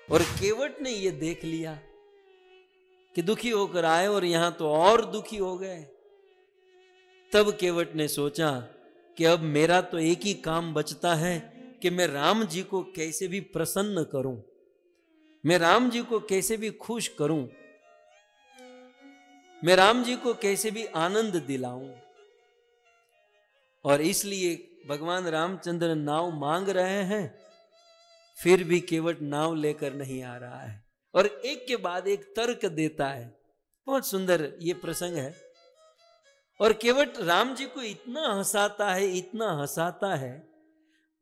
और केवट ने यह देख लिया कि दुखी होकर आए और यहां तो और दुखी हो गए। तब केवट ने सोचा कि अब मेरा तो एक ही काम बचता है कि मैं राम जी को कैसे भी प्रसन्न करूं, मैं राम जी को कैसे भी खुश करूं। मैं राम जी को कैसे भी आनंद दिलाऊं। और इसलिए भगवान रामचंद्र नाव मांग रहे हैं, फिर भी केवट नाव लेकर नहीं आ रहा है और एक के बाद एक तर्क देता है। बहुत सुंदर ये प्रसंग है। और केवट राम जी को इतना हंसाता है, इतना हंसाता है,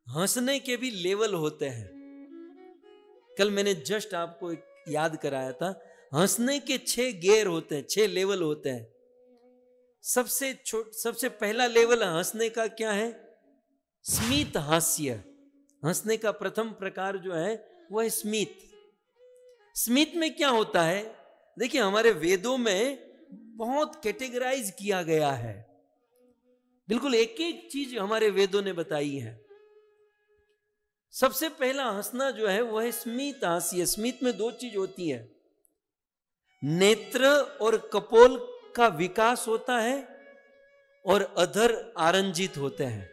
हंसने के भी लेवल होते हैं। कल मैंने जस्ट आपको याद कराया था, हंसने के 6 गेयर होते हैं, 6 लेवल होते हैं। सबसे पहला लेवल हंसने का क्या है? स्मित हास्य। हंसने का प्रथम प्रकार जो है वह है स्मित। स्मित में क्या होता है? देखिए, हमारे वेदों में बहुत कैटेगराइज किया गया है, बिल्कुल एक एक चीज हमारे वेदों ने बताई है। सबसे पहला हंसना जो है वह है स्मित हास्य। स्मित में 2 चीज होती है, नेत्र और कपोल का विकास होता है और अधर आरंजित होते हैं।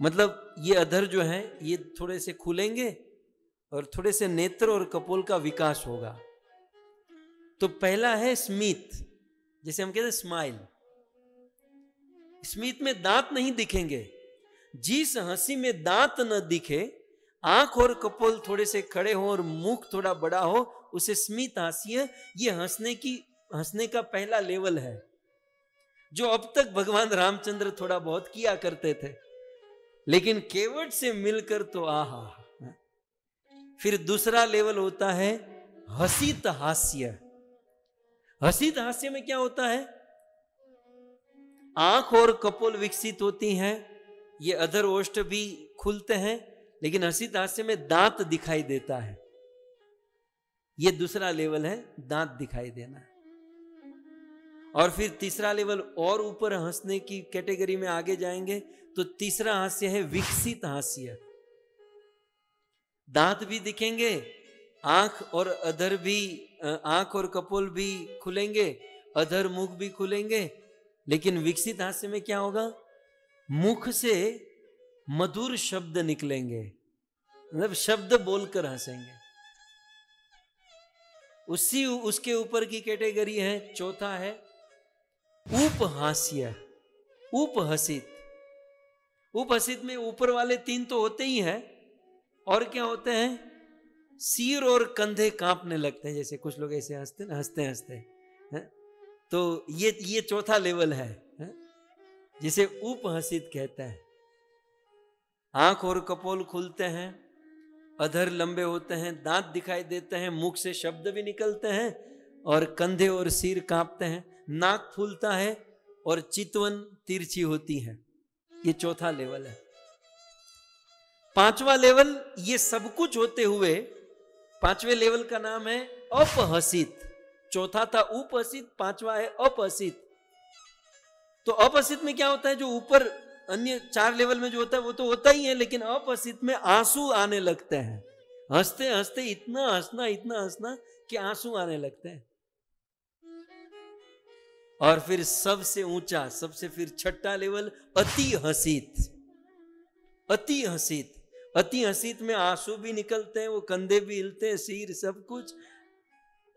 मतलब ये अधर जो है ये थोड़े से खुलेंगे और थोड़े से नेत्र और कपोल का विकास होगा। तो पहला है स्मित, जैसे हम कहते हैं स्माइल। स्मित में दांत नहीं दिखेंगे। जिस हंसी में दांत न दिखे, आंख और कपोल थोड़े से खड़े हो और मुख थोड़ा बड़ा हो, उसे स्मित हास्य, ये हंसने का पहला लेवल है, जो अब तक भगवान रामचंद्र थोड़ा बहुत किया करते थे। लेकिन केवट से मिलकर तो आहा। फिर दूसरा लेवल होता है हसित हास्य। हसित हास्य में क्या होता है? आंख और कपोल विकसित होती हैं, ये अधर ओष्ठ भी खुलते हैं, लेकिन हसित हास्य में दांत दिखाई देता है। ये दूसरा लेवल है, दांत दिखाई देना। और फिर तीसरा लेवल और ऊपर हंसने की कैटेगरी में आगे जाएंगे तो तीसरा हास्य है विकसित हास्य। दांत भी दिखेंगे, आंख और अधर भी, आंख और कपोल भी खुलेंगे, अधर मुख भी खुलेंगे। लेकिन विकसित हास्य में क्या होगा? मुख से मधुर शब्द निकलेंगे, मतलब शब्द बोलकर हंसेंगे। उसके ऊपर की कैटेगरी है, चौथा है उपहास्य, उपहसित। उपहसित में ऊपर वाले 3 तो होते ही हैं, और क्या होते हैं? सिर और कंधे कांपने लगते हैं, जैसे कुछ लोग ऐसे हंसते ना, हंसते हंसते। तो ये चौथा लेवल है, जिसे उपहसित कहते हैं। आंख और कपोल खुलते हैं, अधर लंबे होते हैं, दांत दिखाई देते हैं, मुख से शब्द भी निकलते हैं, और कंधे और सिर कांपते हैं, नाक फूलता है और चितवन तिरछी होती है। ये चौथा लेवल है। 5वां लेवल, ये सब कुछ होते हुए 5वें लेवल का नाम है अपहसित। चौथा था उपहसित, 5वां है अपहसित। तो अपहसित में क्या होता है? जो ऊपर अन्य 4 लेवल में जो होता है वो तो होता ही है, लेकिन अपहसित में आंसू आने लगते हैं। हंसते हंसते इतना हंसना कि आंसू आने लगते हैं। और फिर सबसे ऊंचा, सबसे फिर 6ठा लेवल अति हसित। अति हसित, अति हसित में आंसू भी निकलते हैं, वो कंधे भी हिलते हैं, सिर, सब कुछ।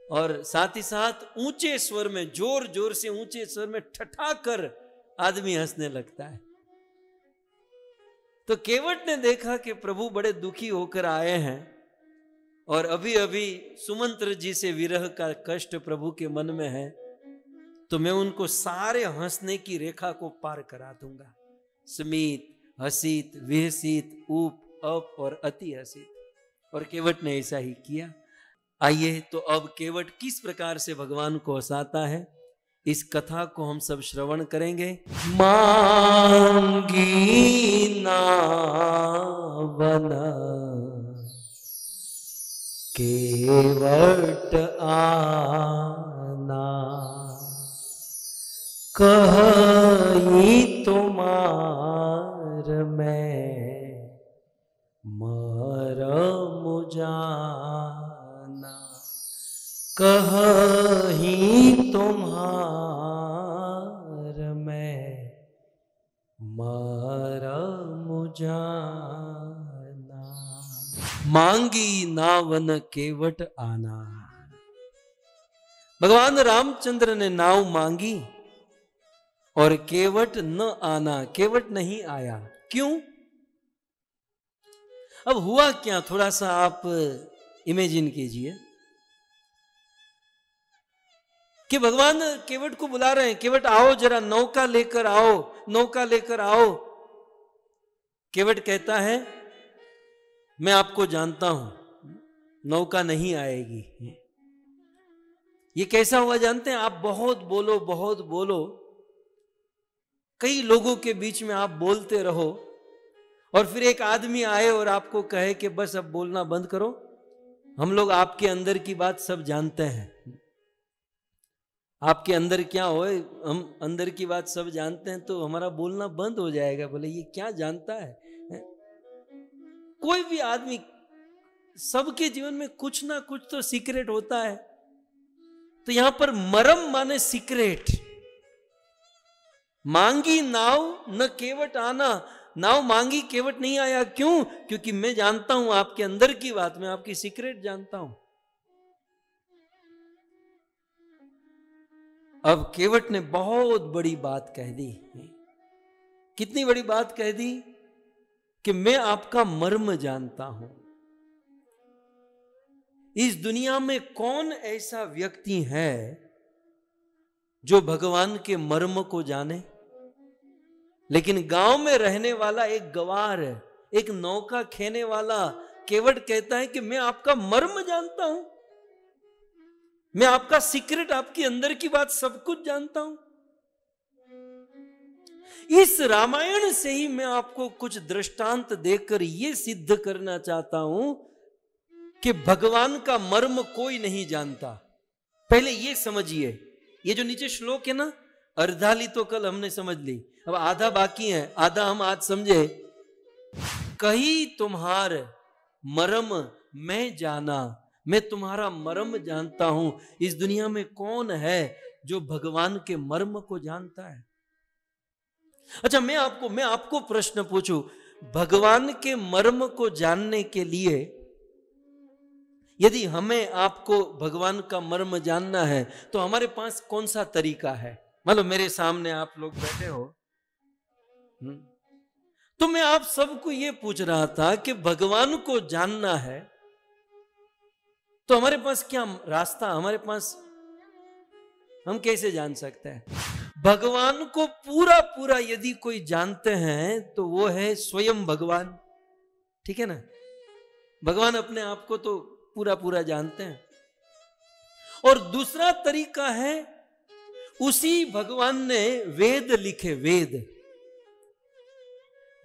और साथ ही साथ ऊंचे स्वर में, जोर जोर से ऊंचे स्वर में ठठाकर आदमी हंसने लगता है। तो केवट ने देखा कि प्रभु बड़े दुखी होकर आए हैं और अभी अभी सुमंत्र जी से विरह का कष्ट प्रभु के मन में है, तो मैं उनको सारे हंसने की रेखा को पार करा दूंगा। स्मित, हसित, विहसित, उप, अप और अति हसित। और केवट ने ऐसा ही किया। आइए, तो अब केवट किस प्रकार से भगवान को हंसाता है, इस कथा को हम सब श्रवण करेंगे। मांगी नावन केवट आना, कही तुमार मैं मरम जाना, कही तुम्हार मैं मरम जाना। मांगी नावन केवट आना। भगवान रामचंद्र ने नाव मांगी और केवट न आना, केवट नहीं आया। क्यों? अब हुआ क्या, थोड़ा सा आप इमेजिन कीजिए कि भगवान केवट को बुला रहे हैं, केवट आओ जरा, नौका लेकर आओ, नौका लेकर आओ। केवट कहता है मैं आपको जानता हूं, नौका नहीं आएगी। ये कैसा हुआ जानते हैं? आप बहुत बोलो, बहुत बोलो, कई लोगों के बीच में आप बोलते रहो और फिर एक आदमी आए और आपको कहे कि बस अब बोलना बंद करो, हम लोग आपके अंदर की बात सब जानते हैं। आपके अंदर क्या हो, हम अंदर की बात सब जानते हैं, तो हमारा बोलना बंद हो जाएगा। बोले ये क्या जानता है? कोई भी आदमी, सबके जीवन में कुछ ना कुछ तो सीक्रेट होता है। तो यहां पर मरम माने सीक्रेट। मांगी नाव न केवट आना, नाव मांगी केवट नहीं आया। क्यों? क्योंकि मैं जानता हूं आपके अंदर की बात, मैं आपकी सीक्रेट जानता हूं। अब केवट ने बहुत बड़ी बात कह दी। कितनी बड़ी बात कह दी कि मैं आपका मर्म जानता हूं। इस दुनिया में कौन ऐसा व्यक्ति है जो भगवान के मर्म को जाने? लेकिन गांव में रहने वाला एक गवार, एक नौका खेने वाला केवट कहता है कि मैं आपका मर्म जानता हूं, मैं आपका सीक्रेट, आपके अंदर की बात सब कुछ जानता हूं। इस रामायण से ही मैं आपको कुछ दृष्टांत देकर यह सिद्ध करना चाहता हूं कि भगवान का मर्म कोई नहीं जानता। पहले यह समझिए, ये जो नीचे श्लोक है ना, अर्धाली तो कल हमने समझ ली, अब आधा बाकी है, आधा हम आज समझे। कही तुम्हार मर्म मैं जाना, मैं तुम्हारा मर्म जानता हूं। इस दुनिया में कौन है जो भगवान के मर्म को जानता है? अच्छा, मैं आपको प्रश्न पूछूं, भगवान के मर्म को जानने के लिए यदि हमें आपको भगवान का मर्म जानना है तो हमारे पास कौन सा तरीका है? मतलब मेरे सामने आप लोग बैठे हो, तो मैं आप सबको यह पूछ रहा था कि भगवान को जानना है तो हमारे पास क्या रास्ता, हमारे पास हम कैसे जान सकते हैं? भगवान को पूरा पूरा यदि कोई जानते हैं तो वो है स्वयं भगवान। ठीक है ना? भगवान अपने आप को तो पूरा पूरा जानते हैं। और दूसरा तरीका है, उसी भगवान ने वेद लिखे, वेद।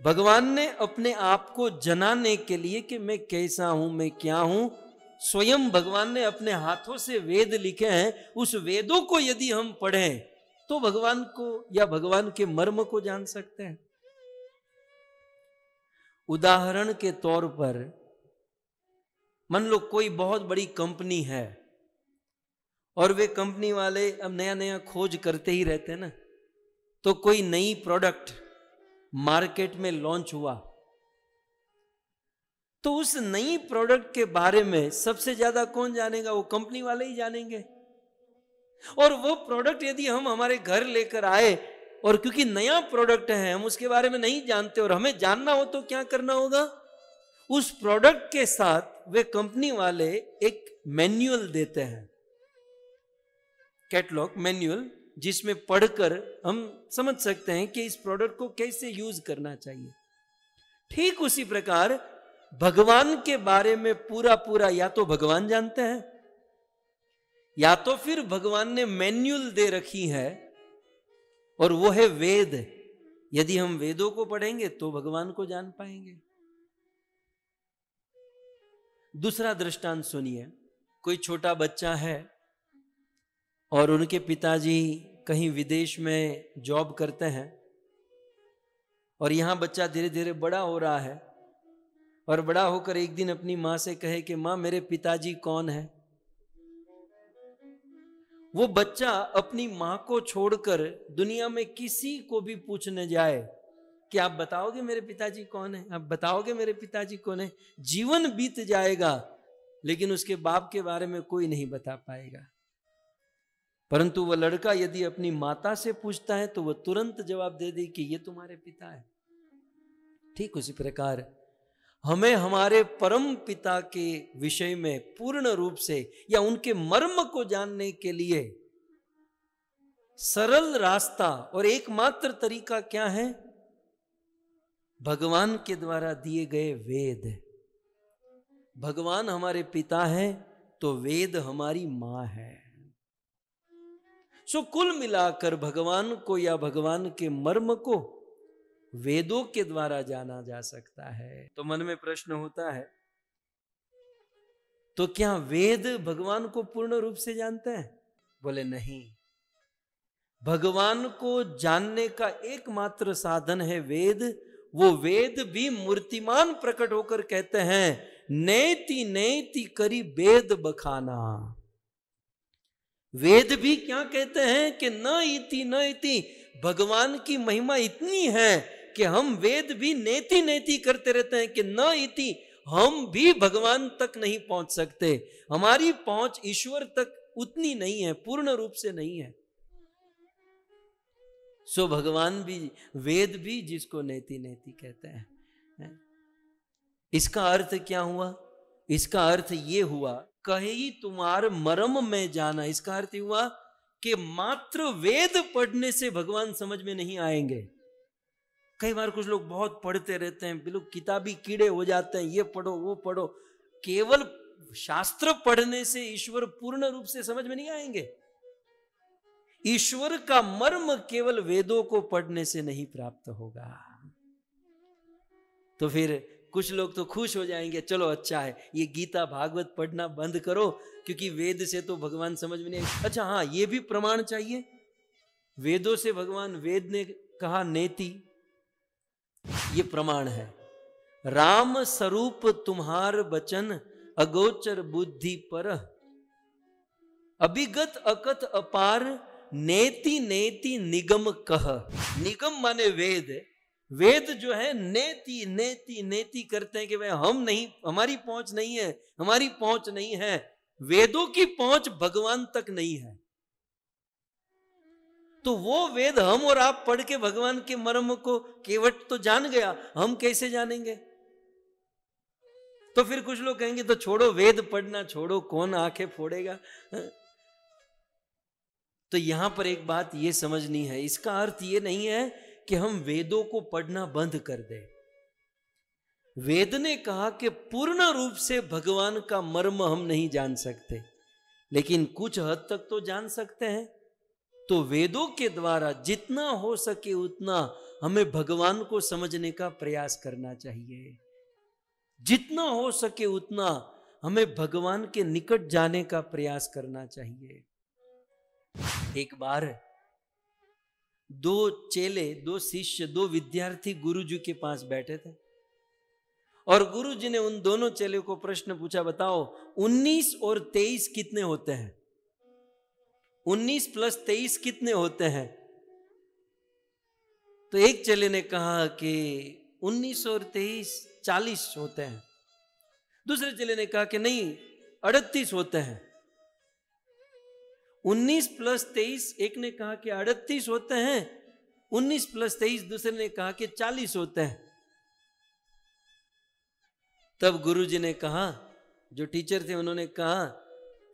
भगवान ने अपने आप को जनाने के लिए कि मैं कैसा हूं, मैं क्या हूं, स्वयं भगवान ने अपने हाथों से वेद लिखे हैं। उस वेदों को यदि हम पढ़ें तो भगवान को या भगवान के मर्म को जान सकते हैं। उदाहरण के तौर पर मान लो कोई बहुत बड़ी कंपनी है और वे कंपनी वाले अब नया नया खोज करते ही रहते हैं ना, तो कोई नई प्रोडक्ट मार्केट में लॉन्च हुआ तो उस नई प्रोडक्ट के बारे में सबसे ज्यादा कौन जानेगा? वो कंपनी वाले ही जानेंगे। और वो प्रोडक्ट यदि हम हमारे घर लेकर आए और क्योंकि नया प्रोडक्ट है, हम उसके बारे में नहीं जानते और हमें जानना हो तो क्या करना होगा? उस प्रोडक्ट के साथ वे कंपनी वाले एक मैन्युअल देते हैं, कैटलॉग मैन्युअल, जिसमें पढ़कर हम समझ सकते हैं कि इस प्रोडक्ट को कैसे यूज करना चाहिए। ठीक उसी प्रकार भगवान के बारे में पूरा पूरा या तो भगवान जानते हैं या तो फिर भगवान ने मैन्युअल दे रखी है और वो है वेद। यदि हम वेदों को पढ़ेंगे तो भगवान को जान पाएंगे। दूसरा दृष्टांत सुनिए। कोई छोटा बच्चा है और उनके पिताजी कहीं विदेश में जॉब करते हैं और यहां बच्चा धीरे धीरे बड़ा हो रहा है और बड़ा होकर एक दिन अपनी मां से कहे कि मां, मेरे पिताजी कौन है? वो बच्चा अपनी मां को छोड़कर दुनिया में किसी को भी पूछने जाए कि आप बताओगे मेरे पिताजी कौन है, आप बताओगे मेरे पिताजी कौन है, जीवन बीत जाएगा लेकिन उसके बाप के बारे में कोई नहीं बता पाएगा। परंतु वह लड़का यदि अपनी माता से पूछता है तो वह तुरंत जवाब दे दे कि ये तुम्हारे पिता है। ठीक उसी प्रकार हमें हमारे परम पिता के विषय में पूर्ण रूप से या उनके मर्म को जानने के लिए सरल रास्ता और एकमात्र तरीका क्या है? भगवान के द्वारा दिए गए वेद। भगवान हमारे पिता है तो वेद हमारी मां है। सो कुल मिलाकर भगवान को या भगवान के मर्म को वेदों के द्वारा जाना जा सकता है। तो मन में प्रश्न होता है, तो क्या वेद भगवान को पूर्ण रूप से जानते हैं? बोले नहीं, भगवान को जानने का एकमात्र साधन है वेद। वो वेद भी मूर्तिमान प्रकट होकर कहते हैं, नेति नेति करी वेद बखाना। वेद भी क्या कहते हैं कि न इति भगवान की महिमा इतनी है कि हम वेद भी नेति नेति करते रहते हैं कि न इति, हम भी भगवान तक नहीं पहुंच सकते। हमारी पहुंच ईश्वर तक उतनी नहीं है, पूर्ण रूप से नहीं है। सो भगवान भी, वेद भी जिसको नेति नेति कहते हैं। इसका अर्थ क्या हुआ? इसका अर्थ ये हुआ, कही तुम्हार मर्म में जाना। इसका अर्थ हुआ कि मात्र वेद पढ़ने से भगवान समझ में नहीं आएंगे। कई बार कुछ लोग बहुत पढ़ते रहते हैं, बिल्कुल किताबी कीड़े हो जाते हैं, ये पढ़ो वो पढ़ो। केवल शास्त्र पढ़ने से ईश्वर पूर्ण रूप से समझ में नहीं आएंगे। ईश्वर का मर्म केवल वेदों को पढ़ने से नहीं प्राप्त होगा। तो फिर कुछ लोग तो खुश हो जाएंगे, चलो अच्छा है, ये गीता भागवत पढ़ना बंद करो क्योंकि वेद से तो भगवान समझ में नहीं। अच्छा हाँ, ये भी प्रमाण चाहिए वेदों से भगवान, वेद ने कहा नेति, ये प्रमाण है। राम स्वरूप तुम्हार बचन अगोचर बुद्धि पर, अभिगत अकथ अपार नेति नेति निगम कह। निगम माने वेद। वेद जो है नेति नेति नेति करते हैं कि भाई हम नहीं, हमारी पहुंच नहीं है, हमारी पहुंच नहीं है। वेदों की पहुंच भगवान तक नहीं है। तो वो वेद हम और आप पढ़ के भगवान के मर्म को केवट तो जान गया, हम कैसे जानेंगे? तो फिर कुछ लोग कहेंगे तो छोड़ो, वेद पढ़ना छोड़ो, कौन आंखें फोड़ेगा। तो यहां पर एक बात ये समझनी है, इसका अर्थ ये नहीं है कि हम वेदों को पढ़ना बंद कर दें। वेद ने कहा कि पूर्ण रूप से भगवान का मर्म हम नहीं जान सकते, लेकिन कुछ हद तक तो जान सकते हैं। तो वेदों के द्वारा जितना हो सके उतना हमें भगवान को समझने का प्रयास करना चाहिए। जितना हो सके उतना हमें भगवान के निकट जाने का प्रयास करना चाहिए। एक बार दो चेले, दो शिष्य, दो विद्यार्थी गुरुजी के पास बैठे थे और गुरुजी ने उन दोनों चेले को प्रश्न पूछा, बताओ 19 और 23 कितने होते हैं? 19 प्लस 23 कितने होते हैं? तो एक चेले ने कहा कि 19 और 23 40 होते हैं। दूसरे चेले ने कहा कि नहीं, 38 होते हैं। 19 प्लस 23 एक ने कहा कि 38 होते हैं, 19 प्लस 23 दूसरे ने कहा कि 40 होते हैं। तब गुरुजी ने कहा, जो टीचर थे उन्होंने कहा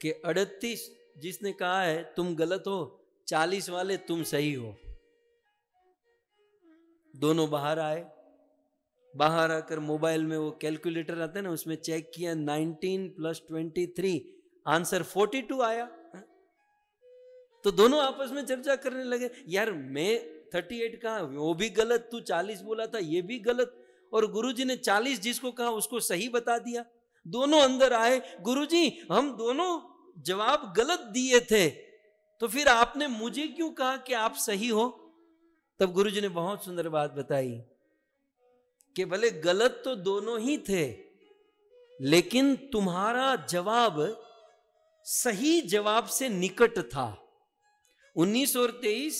कि 38 जिसने कहा है तुम गलत हो, 40 वाले तुम सही हो। दोनों बाहर आए। बाहर आकर मोबाइल में वो कैलकुलेटर आता है ना, उसमें चेक किया, 19 प्लस 23 आंसर 42 आया। तो दोनों आपस में चर्चा करने लगे, यार मैं 38 कहा, वो भी गलत, तू 40 बोला था, ये भी गलत, और गुरुजी ने 40 जिसको कहा उसको सही बता दिया। दोनों अंदर आए, गुरुजी हम दोनों जवाब गलत दिए थे, तो फिर आपने मुझे क्यों कहा कि आप सही हो? तब गुरुजी ने बहुत सुंदर बात बताई कि भले गलत तो दोनों ही थे, लेकिन तुम्हारा जवाब सही जवाब से निकट था। 19 और 23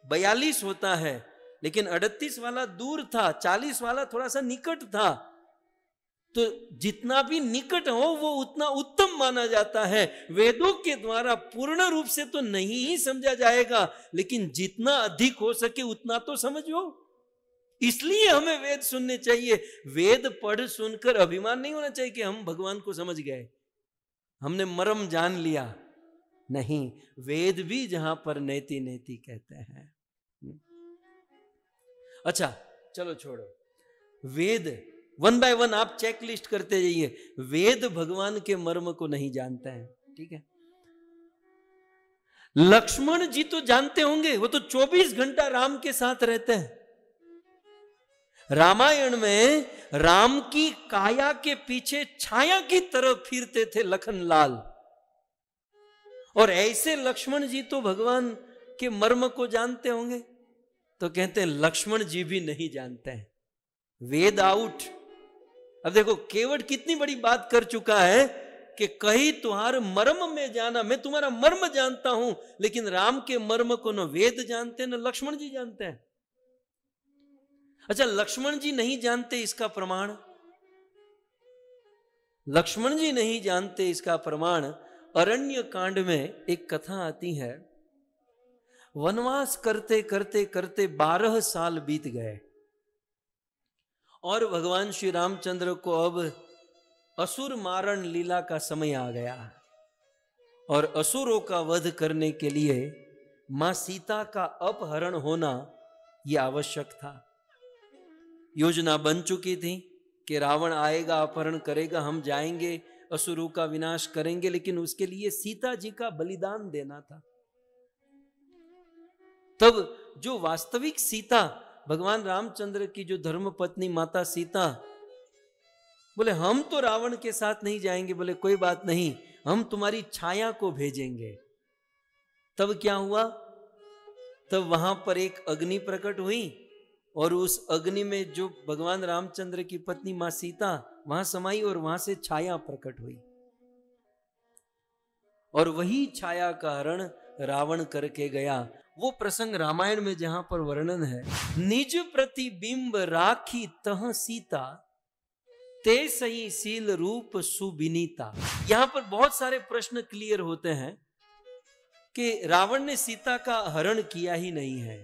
42 होता है, लेकिन 38 वाला दूर था, 40 वाला थोड़ा सा निकट था। तो जितना भी निकट हो वो उतना उत्तम माना जाता है। वेदों के द्वारा पूर्ण रूप से तो नहीं ही समझा जाएगा, लेकिन जितना अधिक हो सके उतना तो समझो। इसलिए हमें वेद सुनने चाहिए। वेद पढ़ सुनकर अभिमान नहीं होना चाहिए कि हम भगवान को समझ गए, हमने मर्म जान लिया। नहीं, वेद भी जहां पर नेति नेति कहते हैं। अच्छा चलो छोड़ो, वेद वन बाय वन आप चेक लिस्ट करते जाइए। वेद भगवान के मर्म को नहीं जानते हैं, ठीक है। लक्ष्मण जी तो जानते होंगे, वो तो 24 घंटा राम के साथ रहते हैं। रामायण में राम की काया के पीछे छाया की तरह फिरते थे लखनलाल, और ऐसे लक्ष्मण जी तो भगवान के मर्म को जानते होंगे। तो कहते हैं लक्ष्मण जी भी नहीं जानते हैं, वेद आउट। अब देखो केवट कितनी बड़ी बात कर चुका है कि कहीं तुम्हारे मर्म में जाना, मैं तुम्हारा मर्म जानता हूं, लेकिन राम के मर्म को न वेद जानते हैं न लक्ष्मण जी जानते हैं। अच्छा, लक्ष्मण जी नहीं जानते इसका प्रमाण, लक्ष्मण जी नहीं जानते इसका प्रमाण अरण्य कांड में एक कथा आती है। वनवास करते करते करते 12 साल बीत गए और भगवान श्री रामचंद्र को अब असुर मारण लीला का समय आ गया, और असुरों का वध करने के लिए मां सीता का अपहरण होना यह आवश्यक था। योजना बन चुकी थी कि रावण आएगा, अपहरण करेगा, हम जाएंगे, असुरों का विनाश करेंगे, लेकिन उसके लिए सीता जी का बलिदान देना था। तब जो वास्तविक सीता, भगवान रामचंद्र की जो धर्म पत्नी माता सीता, बोले हम तो रावण के साथ नहीं जाएंगे। बोले कोई बात नहीं, हम तुम्हारी छाया को भेजेंगे। तब क्या हुआ, तब वहां पर एक अग्नि प्रकट हुई, और उस अग्नि में जो भगवान रामचंद्र की पत्नी मां सीता वहां समाई, और वहां से छाया प्रकट हुई, और वही छाया का हरण रावण करके गया। वो प्रसंग रामायण में जहां पर वर्णन है, निज प्रतिबिंब राखी तह सीता, ते सही सील रूप सुबिनीता। यहां पर बहुत सारे प्रश्न क्लियर होते हैं कि रावण ने सीता का हरण किया ही नहीं है।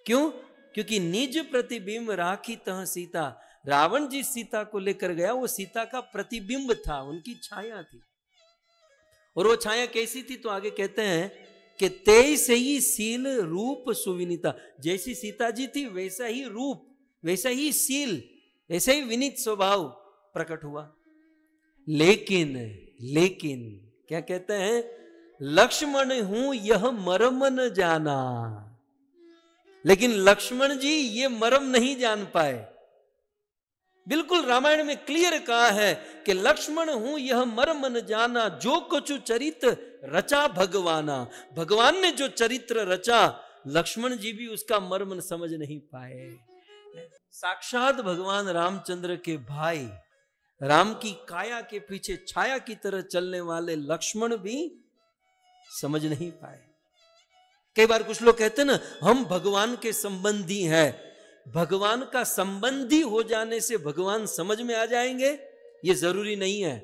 क्यों? क्योंकि निज प्रतिबिंब राखी तह सीता, रावण जिस सीता को लेकर गया वो सीता का प्रतिबिंब था, उनकी छाया थी। और वो छाया कैसी थी? तो आगे कहते हैं कि तैसे ही सील रूप सुविनीता, जैसी सीता जी थी वैसा ही रूप, वैसा ही सील, ऐसा ही विनीत स्वभाव प्रकट हुआ। लेकिन लेकिन क्या कहते हैं, लक्ष्मण हूं यह मर्म न जाना। लेकिन लक्ष्मण जी ये मर्म नहीं जान पाए। बिल्कुल रामायण में क्लियर कहा है कि लक्ष्मण हूं यह मर्म न जाना, जो कछु चरित्र रचा भगवाना। भगवान ने जो चरित्र रचा, लक्ष्मण जी भी उसका मर्म समझ नहीं पाए। साक्षात भगवान रामचंद्र के भाई, राम की काया के पीछे छाया की तरह चलने वाले लक्ष्मण भी समझ नहीं पाए। कई बार कुछ लोग कहते हैं ना, हम भगवान के संबंधी हैं। भगवान का संबंधी हो जाने से भगवान समझ में आ जाएंगे, ये जरूरी नहीं है।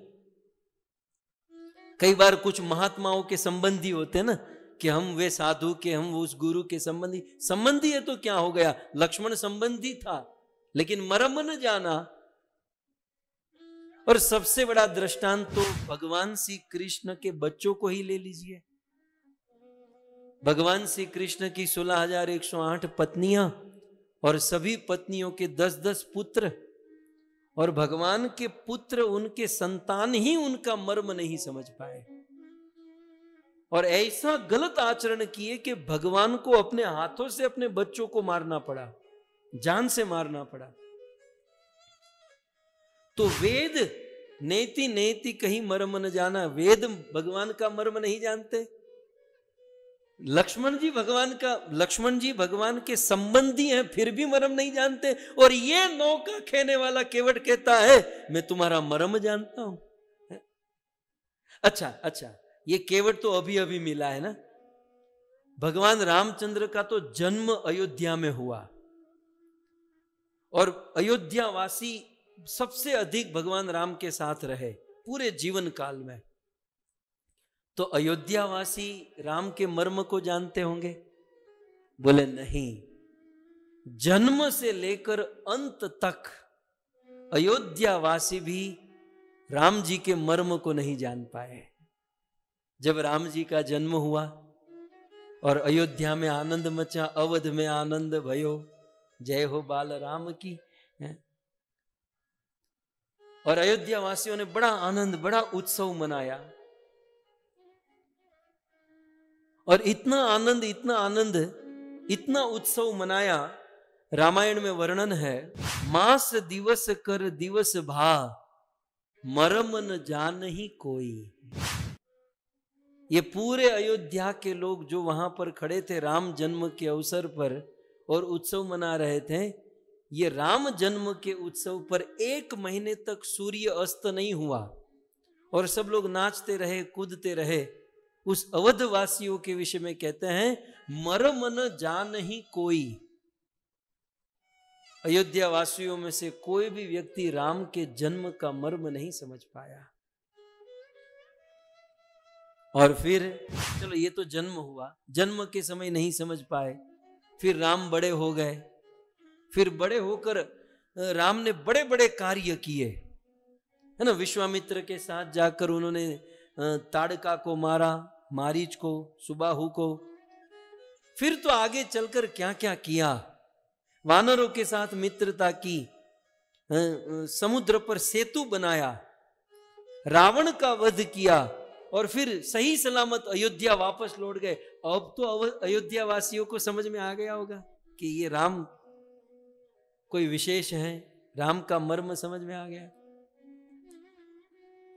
कई बार कुछ महात्माओं के संबंधी होते हैं ना, कि हम वे साधु के, हम उस गुरु के संबंधी। संबंधी है तो क्या हो गया, लक्ष्मण संबंधी था लेकिन मर्म न जाना। और सबसे बड़ा दृष्टांत तो भगवान श्री कृष्ण के बच्चों को ही ले लीजिए। भगवान श्री कृष्ण की 16,108 पत्नियां और सभी पत्नियों के 10-10 पुत्र, और भगवान के पुत्र, उनके संतान ही उनका मर्म नहीं समझ पाए, और ऐसा गलत आचरण किए कि भगवान को अपने हाथों से अपने बच्चों को मारना पड़ा, जान से मारना पड़ा। तो वेद नेति नेति कहीं मर्म न जाना, वेद भगवान का मर्म नहीं जानते। लक्ष्मण जी भगवान के संबंधी हैं, फिर भी मर्म नहीं जानते। और ये नौका खेने वाला केवट कहता है मैं तुम्हारा मर्म जानता हूं। अच्छा, ये केवट तो अभी अभी मिला है ना। भगवान रामचंद्र का तो जन्म अयोध्या में हुआ, और अयोध्यावासी सबसे अधिक भगवान राम के साथ रहे पूरे जीवन काल में, तो अयोध्यावासी राम के मर्म को जानते होंगे? बोले नहीं, जन्म से लेकर अंत तक अयोध्यावासी भी राम जी के मर्म को नहीं जान पाए। जब राम जी का जन्म हुआ और अयोध्या में आनंद मचा, अवध में आनंद भयो, जय हो बाल राम की, और अयोध्या वासियों ने बड़ा आनंद, बड़ा उत्सव मनाया। और इतना आनंद, इतना आनंद, इतना उत्सव मनाया, रामायण में वर्णन है, मास दिवस कर दिवस भा, मरम न जान ही कोई। ये पूरे अयोध्या के लोग जो वहां पर खड़े थे राम जन्म के अवसर पर और उत्सव मना रहे थे, ये राम जन्म के उत्सव पर 1 महीने तक सूर्य अस्त नहीं हुआ और सब लोग नाचते रहे, कूदते रहे। उस अवधवासियों के विषय में कहते हैं, मरम न जान ही कोई। अयोध्या वासियों में से कोई भी व्यक्ति राम के जन्म का मर्म नहीं समझ पाया। और फिर चलो ये तो जन्म हुआ, जन्म के समय नहीं समझ पाए, फिर राम बड़े हो गए, फिर बड़े होकर राम ने बड़े बड़े कार्य किए, है ना। विश्वामित्र के साथ जाकर उन्होंने ताड़का को मारा, मारीच को, सुबाहु को। फिर तो आगे चलकर क्या क्या किया, वानरों के साथ मित्रता की, समुद्र पर सेतु बनाया, रावण का वध किया, और फिर सही सलामत अयोध्या वापस लौट गए। अब तो अयोध्या वासियों को समझ में आ गया होगा कि ये राम कोई विशेष है, राम का मर्म समझ में आ गया।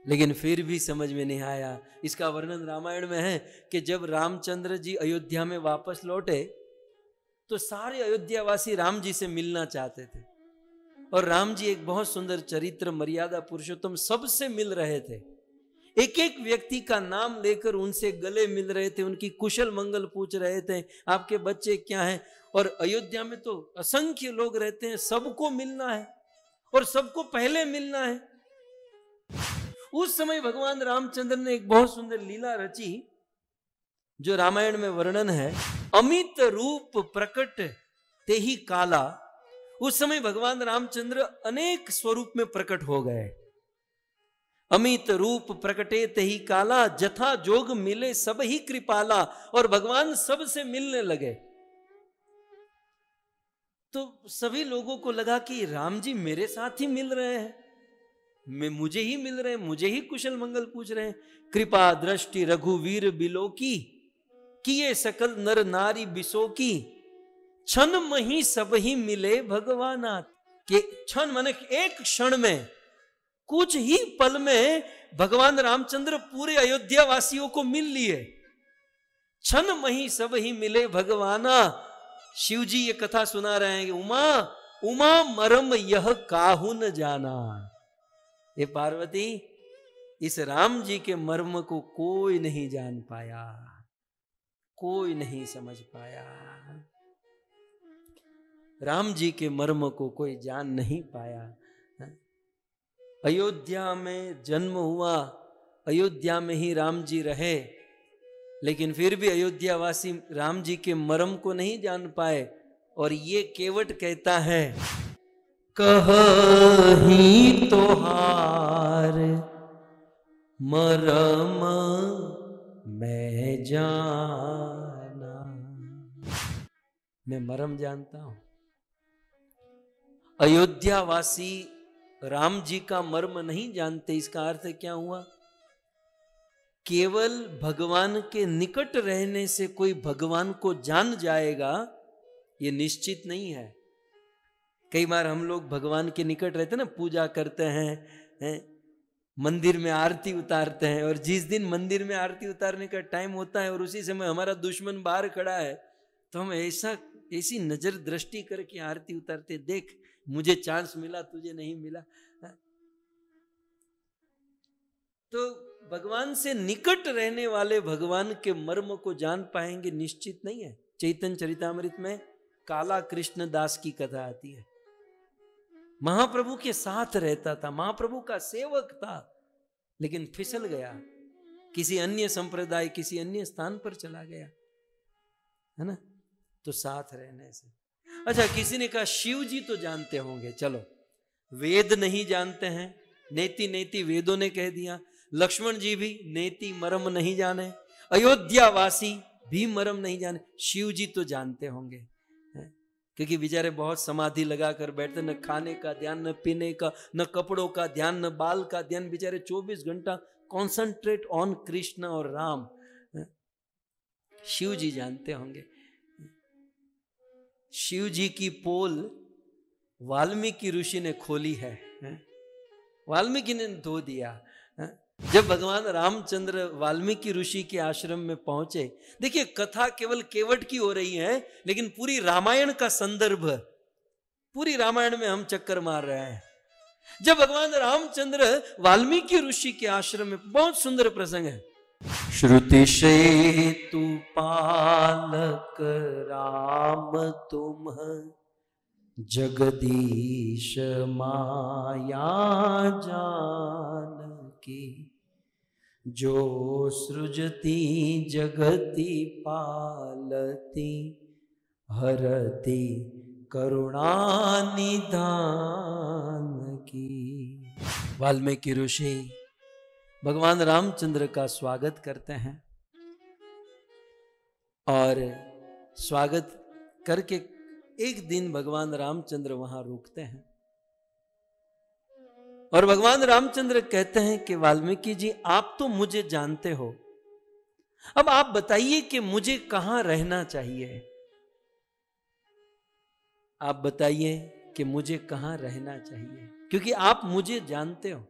लेकिन फिर भी समझ में नहीं आया। इसका वर्णन रामायण में है कि जब रामचंद्र जी अयोध्या में वापस लौटे तो सारे अयोध्यावासी राम जी से मिलना चाहते थे, और राम जी एक बहुत सुंदर चरित्र, मर्यादा पुरुषोत्तम, सबसे मिल रहे थे। एक एक व्यक्ति का नाम लेकर उनसे गले मिल रहे थे, उनकी कुशल मंगल पूछ रहे थे, आपके बच्चे क्या हैं। और अयोध्या में तो असंख्य लोग रहते हैं, सबको मिलना है और सबको पहले मिलना है। उस समय भगवान रामचंद्र ने एक बहुत सुंदर लीला रची, जो रामायण में वर्णन है, अमित रूप प्रकट ते ही काला। उस समय भगवान रामचंद्र अनेक स्वरूप में प्रकट हो गए। अमित रूप प्रकटे ते ही काला, जथा जोग मिले सब ही कृपाला। और भगवान सबसे मिलने लगे। तो सभी लोगों को लगा कि राम जी मेरे साथ ही मिल रहे हैं, मुझे ही मिल रहे हैं, मुझे ही कुशल मंगल पूछ रहे हैं। कृपा दृष्टि रघुवीर बिलो की, किए सकल नर नारी बिसो की, क्षण मही सब ही मिले भगवानाथ। के क्षण माने एक क्षण में, कुछ ही पल में भगवान रामचंद्र पूरे अयोध्या वासियों को मिल लिए। क्षण मही सब ही मिले भगवाना। शिव जी ये कथा सुना रहे हैं, उमा उमा मरम यह काहू न जाना। ये पार्वती, इस राम जी के मर्म को कोई नहीं जान पाया, कोई नहीं समझ पाया। राम जी के मर्म को कोई जान नहीं पाया। अयोध्या में जन्म हुआ, अयोध्या में ही राम जी रहे, लेकिन फिर भी अयोध्या वासी राम जी के मर्म को नहीं जान पाए। और ये केवट कहता है, कहीं तोहार मरम मैं जाना। मैं मरम जानता हूं। अयोध्या वासी राम जी का मर्म नहीं जानते। इसका अर्थ क्या हुआ? केवल भगवान के निकट रहने से कोई भगवान को जान जाएगा, ये निश्चित नहीं है। कई बार हम लोग भगवान के निकट रहते हैं ना, पूजा करते हैं, मंदिर में आरती उतारते हैं, और जिस दिन मंदिर में आरती उतारने का टाइम होता है और उसी समय हमारा दुश्मन बाहर खड़ा है, तो हम ऐसी नजर दृष्टि करके आरती उतारते, देख मुझे चांस मिला, तुझे नहीं मिला। तो भगवान से निकट रहने वाले भगवान के मर्म को जान पाएंगे, निश्चित नहीं है। चैतन्य चरितामृत में काला कृष्ण दास की कथा आती है। महाप्रभु के साथ रहता था, महाप्रभु का सेवक था, लेकिन फिसल गया, किसी अन्य संप्रदाय, किसी अन्य स्थान पर चला गया, है ना। तो साथ रहने से। अच्छा, किसी ने कहा शिव जी तो जानते होंगे, चलो वेद नहीं जानते हैं, नेति नेति वेदों ने कह दिया। लक्ष्मण जी भी नेति मर्म नहीं जाने, अयोध्यावासी भी मर्म नहीं जाने, शिव जी तो जानते होंगे, क्योंकि बेचारे बहुत समाधि लगा कर बैठते, न खाने का ध्यान, न पीने का, न कपड़ों का ध्यान, न बाल का ध्यान, बेचारे 24 घंटा कॉन्सेंट्रेट ऑन कृष्ण और राम। शिव जी जानते होंगे। शिव जी की पोल वाल्मीकि ऋषि ने खोली है, वाल्मीकि ने धो दिया। जब भगवान रामचंद्र वाल्मीकि ऋषि के आश्रम में पहुंचे, देखिए कथा केवल केवट की हो रही है, लेकिन पूरी रामायण का संदर्भ, पूरी रामायण में हम चक्कर मार रहे हैं। जब भगवान रामचंद्र वाल्मीकि ऋषि के आश्रम में, बहुत सुंदर प्रसंग है। श्रुति सेतु पालक राम तुम, जगदीश माया जानकी, जो सृजती जगति पालती, हरति करुणा निधान की। वाल्मीकि ऋषि भगवान रामचंद्र का स्वागत करते हैं, और स्वागत करके एक दिन भगवान रामचंद्र वहां रुकते हैं, और भगवान रामचंद्र कहते हैं कि वाल्मीकि जी, आप तो मुझे जानते हो, अब आप बताइए कि मुझे कहां रहना चाहिए। आप बताइए कि मुझे कहां रहना चाहिए, क्योंकि आप मुझे जानते हो।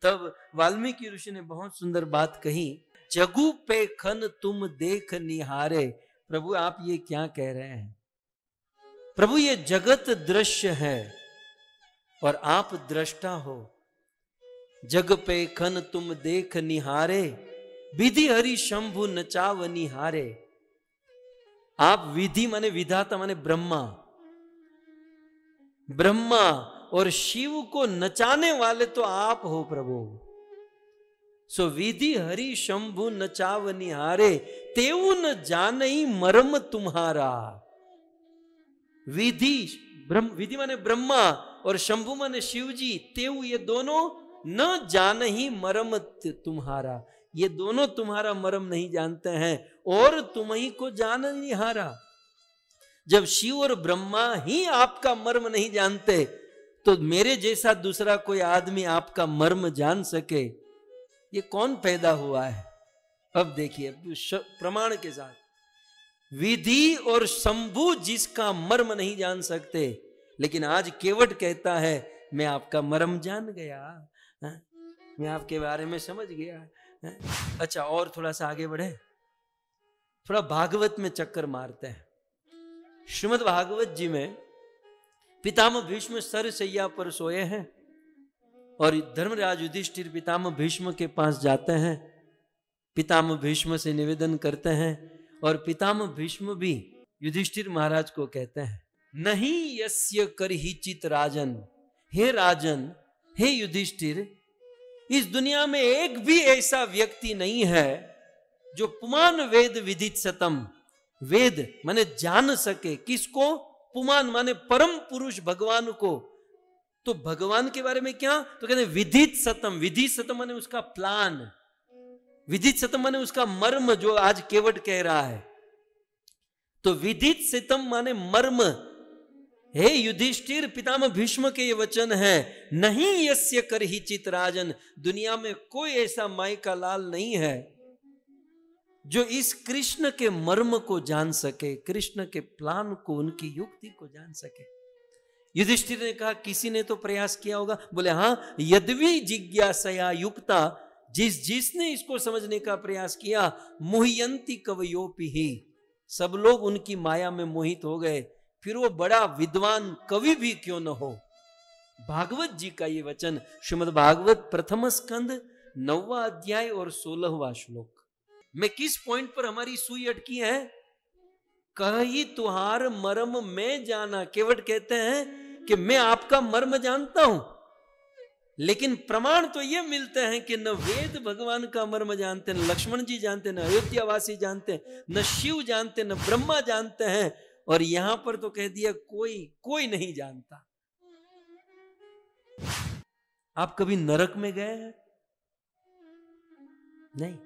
तब वाल्मीकि ऋषि ने बहुत सुंदर बात कही, जगु पे खन तुम देख निहारे। प्रभु आप ये क्या कह रहे हैं? प्रभु ये जगत दृश्य है और आप दृष्टा हो। जग पे खन तुम देख निहारे, विधि हरि शंभु नचाव निहारे। आप विधि माने विधाता माने ब्रह्मा, ब्रह्मा और शिव को नचाने वाले तो आप हो प्रभु। सो विधि हरि शंभु नचाव निहारे, तेऊ न जानई मर्म तुम्हारा। विधि विधि माने ब्रह्मा और शंभु माने शिव जी, तेऊ ये दोनों न जानही मर्म तुम्हारा, ये दोनों तुम्हारा मर्म नहीं जानते हैं और तुम ही को जान निहारा। जब शिव और ब्रह्मा ही आपका मर्म नहीं जानते, तो मेरे जैसा दूसरा कोई आदमी आपका मर्म जान सके, ये कौन पैदा हुआ है? अब देखिए प्रमाण के साथ, विधि और शंभु जिसका मर्म नहीं जान सकते, लेकिन आज केवट कहता है मैं आपका मर्म जान गया, मैं आपके बारे में समझ गया। अच्छा, और थोड़ा सा आगे बढ़े, थोड़ा भागवत में चक्कर मारते हैं। श्रीमद् भागवत जी में पितामह भीष्म सरसैया पर सोए हैं, और धर्मराज युधिष्ठिर पितामह भीष्म के पास जाते हैं, पितामह भीष्म से निवेदन करते हैं, और पितामह भीष्म भी युधिष्ठिर महाराज को कहते हैं, नहीं यस्य करहिचित राजन, हे राजन, हे युधिष्ठिर, इस दुनिया में एक भी ऐसा व्यक्ति नहीं है जो पुमान वेद विदित सतम, वेद माने जान सके, किसको? पुमान माने परम पुरुष भगवान को। तो भगवान के बारे में क्या? तो कहते विदित सतम, विदित सतम माने उसका प्लान, विदित सतम माने उसका मर्म, जो आज केवट कह रहा है। तो विदित सतम माने मर्म। हे युधिष्ठिर, पितामह भीष्म के ये वचन है, नहीं यस्य करहिचित राजन, दुनिया में कोई ऐसा माई का लाल नहीं है जो इस कृष्ण के मर्म को जान सके, कृष्ण के प्लान को, उनकी युक्ति को जान सके। युधिष्ठिर ने कहा किसी ने तो प्रयास किया होगा। बोले हाँ, यद्वी जिज्ञासया युक्ता, जिसने इसको समझने का प्रयास किया, मुह्यंती कवयोपि ही, सब लोग उनकी माया में मोहित हो गए, फिर वो बड़ा विद्वान कवि भी क्यों न हो। भागवत जी का ये वचन, श्रीमद् भागवत प्रथम स्कंद 9वां अध्याय और 16वां श्लोक में किस पॉइंट पर हमारी सुई अटकी है? कही तुहार मर्म में जाना। केवट कहते हैं कि मैं आपका मर्म जानता हूं, लेकिन प्रमाण तो ये मिलते हैं कि न वेद भगवान का मर्म जानते, न लक्ष्मण जी जानते, न अयोध्यावासी जानते, न शिव जानते, न ब्रह्मा जानते हैं, और यहां पर तो कह दिया कोई नहीं जानता। आप कभी नरक में गए हैं? नहीं।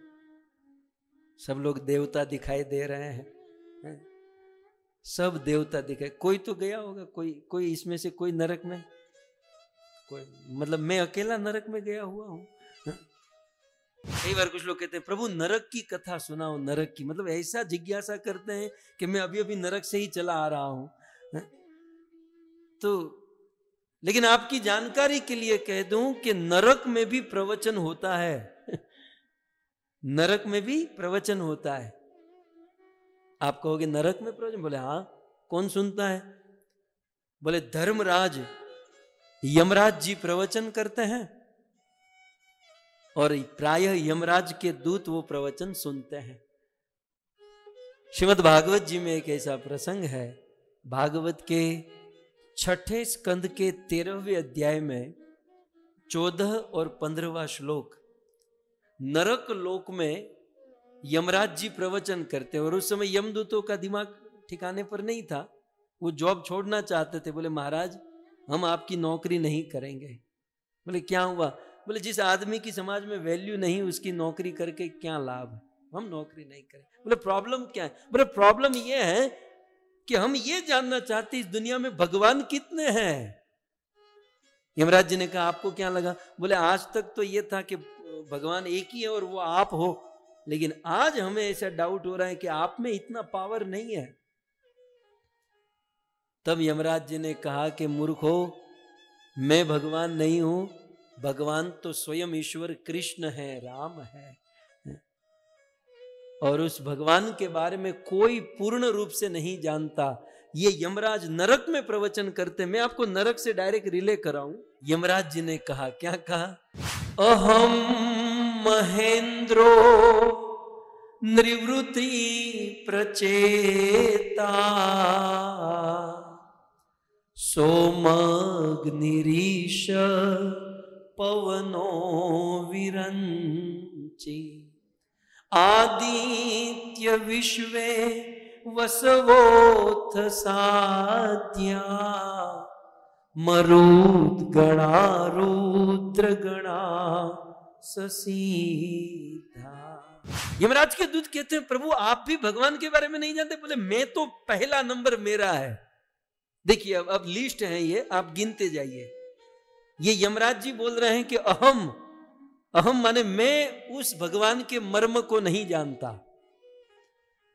सब लोग देवता दिखाई दे रहे हैं, सब देवता दिखाई, कोई तो गया होगा, कोई इसमें से कोई नरक में, कोई, मतलब मैं अकेला नरक में गया हुआ हूं। कई बार कुछ लोग कहते हैं प्रभु नरक की कथा सुनाओ, नरक की, मतलब ऐसा जिज्ञासा करते हैं कि मैं अभी अभी नरक से ही चला आ रहा हूं। तो लेकिन आपकी जानकारी के लिए कह दूं कि नरक में भी प्रवचन होता है। नरक में भी प्रवचन होता है। आप कहोगे नरक में प्रवचन? बोले हाँ। कौन सुनता है? बोले धर्मराज यमराज जी प्रवचन करते हैं, और प्रायः यमराज के दूत वो प्रवचन सुनते हैं। श्रीमद् भागवत जी में एक ऐसा प्रसंग है, भागवत के 6ठे स्कंद के 13वें अध्याय में 14 और 15वां श्लोक, नरक लोक में यमराज जी प्रवचन करते हैं, और उस समय यमदूतों का दिमाग ठिकाने पर नहीं था, वो जॉब छोड़ना चाहते थे। बोले महाराज हम आपकी नौकरी नहीं करेंगे। बोले क्या हुआ? बोले जिस आदमी की समाज में वैल्यू नहीं उसकी नौकरी करके क्या लाभ, हम नौकरी नहीं करें। बोले प्रॉब्लम क्या है? बोले प्रॉब्लम ये है कि हम ये जानना चाहते इस दुनिया में भगवान कितने हैं। यमराज जी ने कहा आपको क्या लगा? बोले आज तक तो ये था कि भगवान एक ही है और वो आप हो, लेकिन आज हमें ऐसा डाउट हो रहा है कि आप में इतना पावर नहीं है। तब यमराज जी ने कहा कि मूर्खो, मैं भगवान नहीं हूं, भगवान तो स्वयं ईश्वर कृष्ण है, राम है, और उस भगवान के बारे में कोई पूर्ण रूप से नहीं जानता। ये यमराज नरक में प्रवचन करते। मैं आपको नरक से डायरेक्ट रिले कराऊं। यमराज जी ने कहा, क्या कहा? अहम महेंद्रो निवृत्ति प्रचेता सोमग्निरीश पवनो विरंचि आदित्य विश्वे वसवोथ साध्या मरुद गणा रुद्र गणा ससीधा। यमराज के दूत कहते हैं प्रभु आप भी भगवान के बारे में नहीं जानते? बोले मैं तो पहला नंबर मेरा है। देखिए अब लिस्ट है ये, आप गिनते जाइए। ये यमराज जी बोल रहे हैं कि अहम, अहम माने मैं उस भगवान के मर्म को नहीं जानता।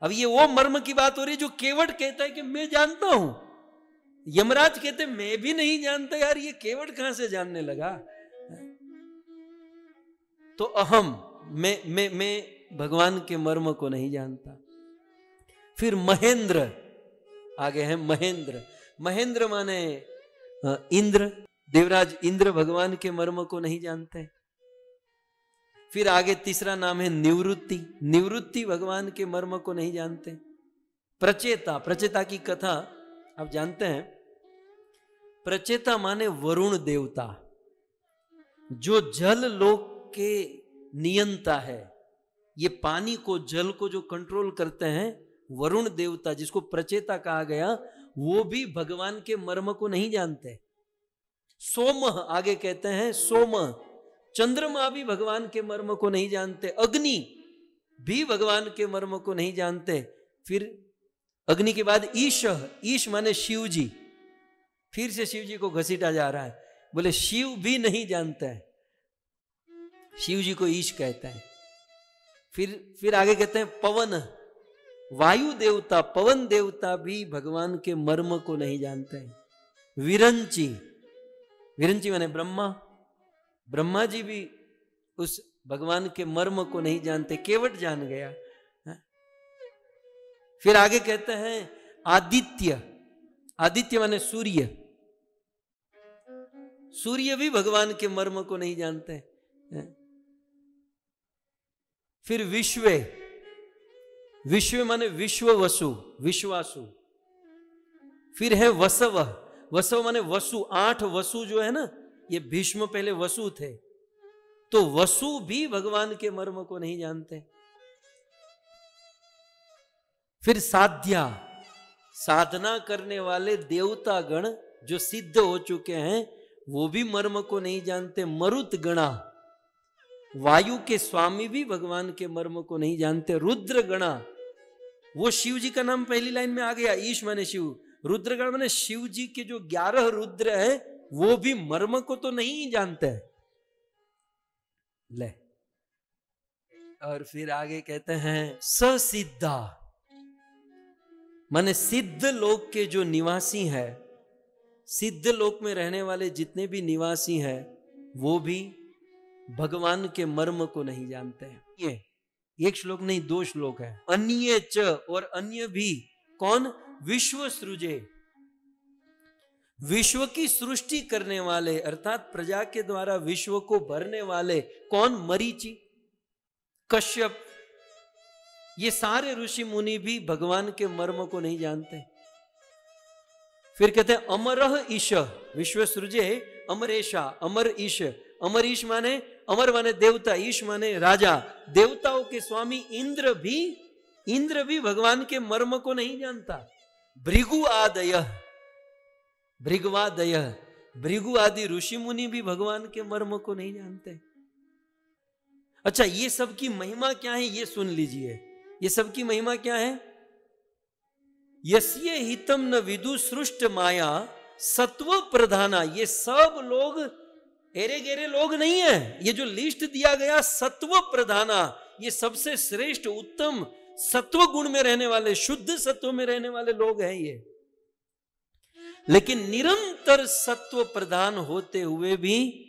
अब ये वो मर्म की बात हो रही है जो केवट कहता है कि मैं जानता हूं। यमराज कहते मैं भी नहीं जानता। यार ये केवट कहां से जानने लगा? तो अहम, मैं भगवान के मर्म को नहीं जानता। फिर महेंद्र, आगे है महेंद्र। महेंद्र माने इंद्र, देवराज इंद्र भगवान के मर्म को नहीं जानते। फिर आगे तीसरा नाम है निवृत्ति। निवृत्ति भगवान के मर्म को नहीं जानते। प्रचेता, प्रचेता की कथा आप जानते हैं। प्रचेता माने वरुण देवता, जो जल लोक के नियंता है। ये पानी को, जल को जो कंट्रोल करते हैं, वरुण देवता जिसको प्रचेता कहा गया, वो भी भगवान के मर्म को नहीं जानते। सोम, आगे कहते हैं सोम, चंद्रमा भी भगवान के मर्म को नहीं जानते। अग्नि भी भगवान के मर्म को नहीं जानते। फिर अग्नि के बाद ईश, ईश माने शिव जी। फिर से शिव जी को घसीटा जा रहा है। बोले शिव भी नहीं जानते हैं, शिव जी को ईश कहते हैं। फिर आगे कहते हैं पवन, वायु देवता, पवन देवता भी भगवान के मर्म को नहीं जानते हैं। विरंची, विरंची माने ब्रह्मा, ब्रह्मा जी भी उस भगवान के मर्म को नहीं जानते, केवट जान गया। फिर आगे कहते हैं आदित्य, आदित्य माने सूर्य, सूर्य भी भगवान के मर्म को नहीं जानते। फिर विश्व, विश्व माने विश्व वसु, विश्वासु। फिर है वसव, वसव माने वसु, 8 वसु जो है ना, ये भीष्म पहले वसु थे, तो वसु भी भगवान के मर्म को नहीं जानते। फिर साध्या, साधना करने वाले देवता गण जो सिद्ध हो चुके हैं वो भी मर्म को नहीं जानते। मरुत गणा, वायु के स्वामी भी भगवान के मर्म को नहीं जानते। रुद्र गणा, वो शिव जी का नाम पहली लाइन में आ गया, ईश माने शिव, रुद्रगण माने शिव जी के जो 11 रुद्र है वो भी मर्म को तो नहीं जानते। ले, और फिर आगे कहते हैं ससिद्धा, माने सिद्ध लोक के जो निवासी है, सिद्ध लोक में रहने वाले जितने भी निवासी हैं वो भी भगवान के मर्म को नहीं जानते हैं। ये एक श्लोक नहीं, 2 श्लोक है। अन्य च, और अन्य भी, कौन? विश्व सृजे, विश्व की सृष्टि करने वाले, अर्थात प्रजा के द्वारा विश्व को भरने वाले, कौन? मरीचि, कश्यप, ये सारे ऋषि मुनि भी भगवान के मर्म को नहीं जानते। फिर कहते हैं अमरह ईश, विश्व सृजे अमरेशा, अमर ईश, अमर ईश माने, अमर माने देवता, ईश माने राजा, देवताओं के स्वामी इंद्र भी भगवान के मर्म को नहीं जानता। भृगु आदय, भृगवादय, भृगु आदि ऋषि मुनि भी भगवान के मर्म को नहीं जानते। अच्छा, ये सब की महिमा क्या है ये सुन लीजिए। ये सब की महिमा क्या है? यस्य हितम न विदु सृष्ट माया सत्व प्रधाना, ये सब लोग एरे गेरे लोग नहीं है। ये जो लिस्ट दिया गया सत्व प्रधाना, ये सबसे श्रेष्ठ उत्तम सत्व गुण में रहने वाले, शुद्ध सत्व में रहने वाले लोग हैं ये। लेकिन निरंतर सत्व प्रधान होते हुए भी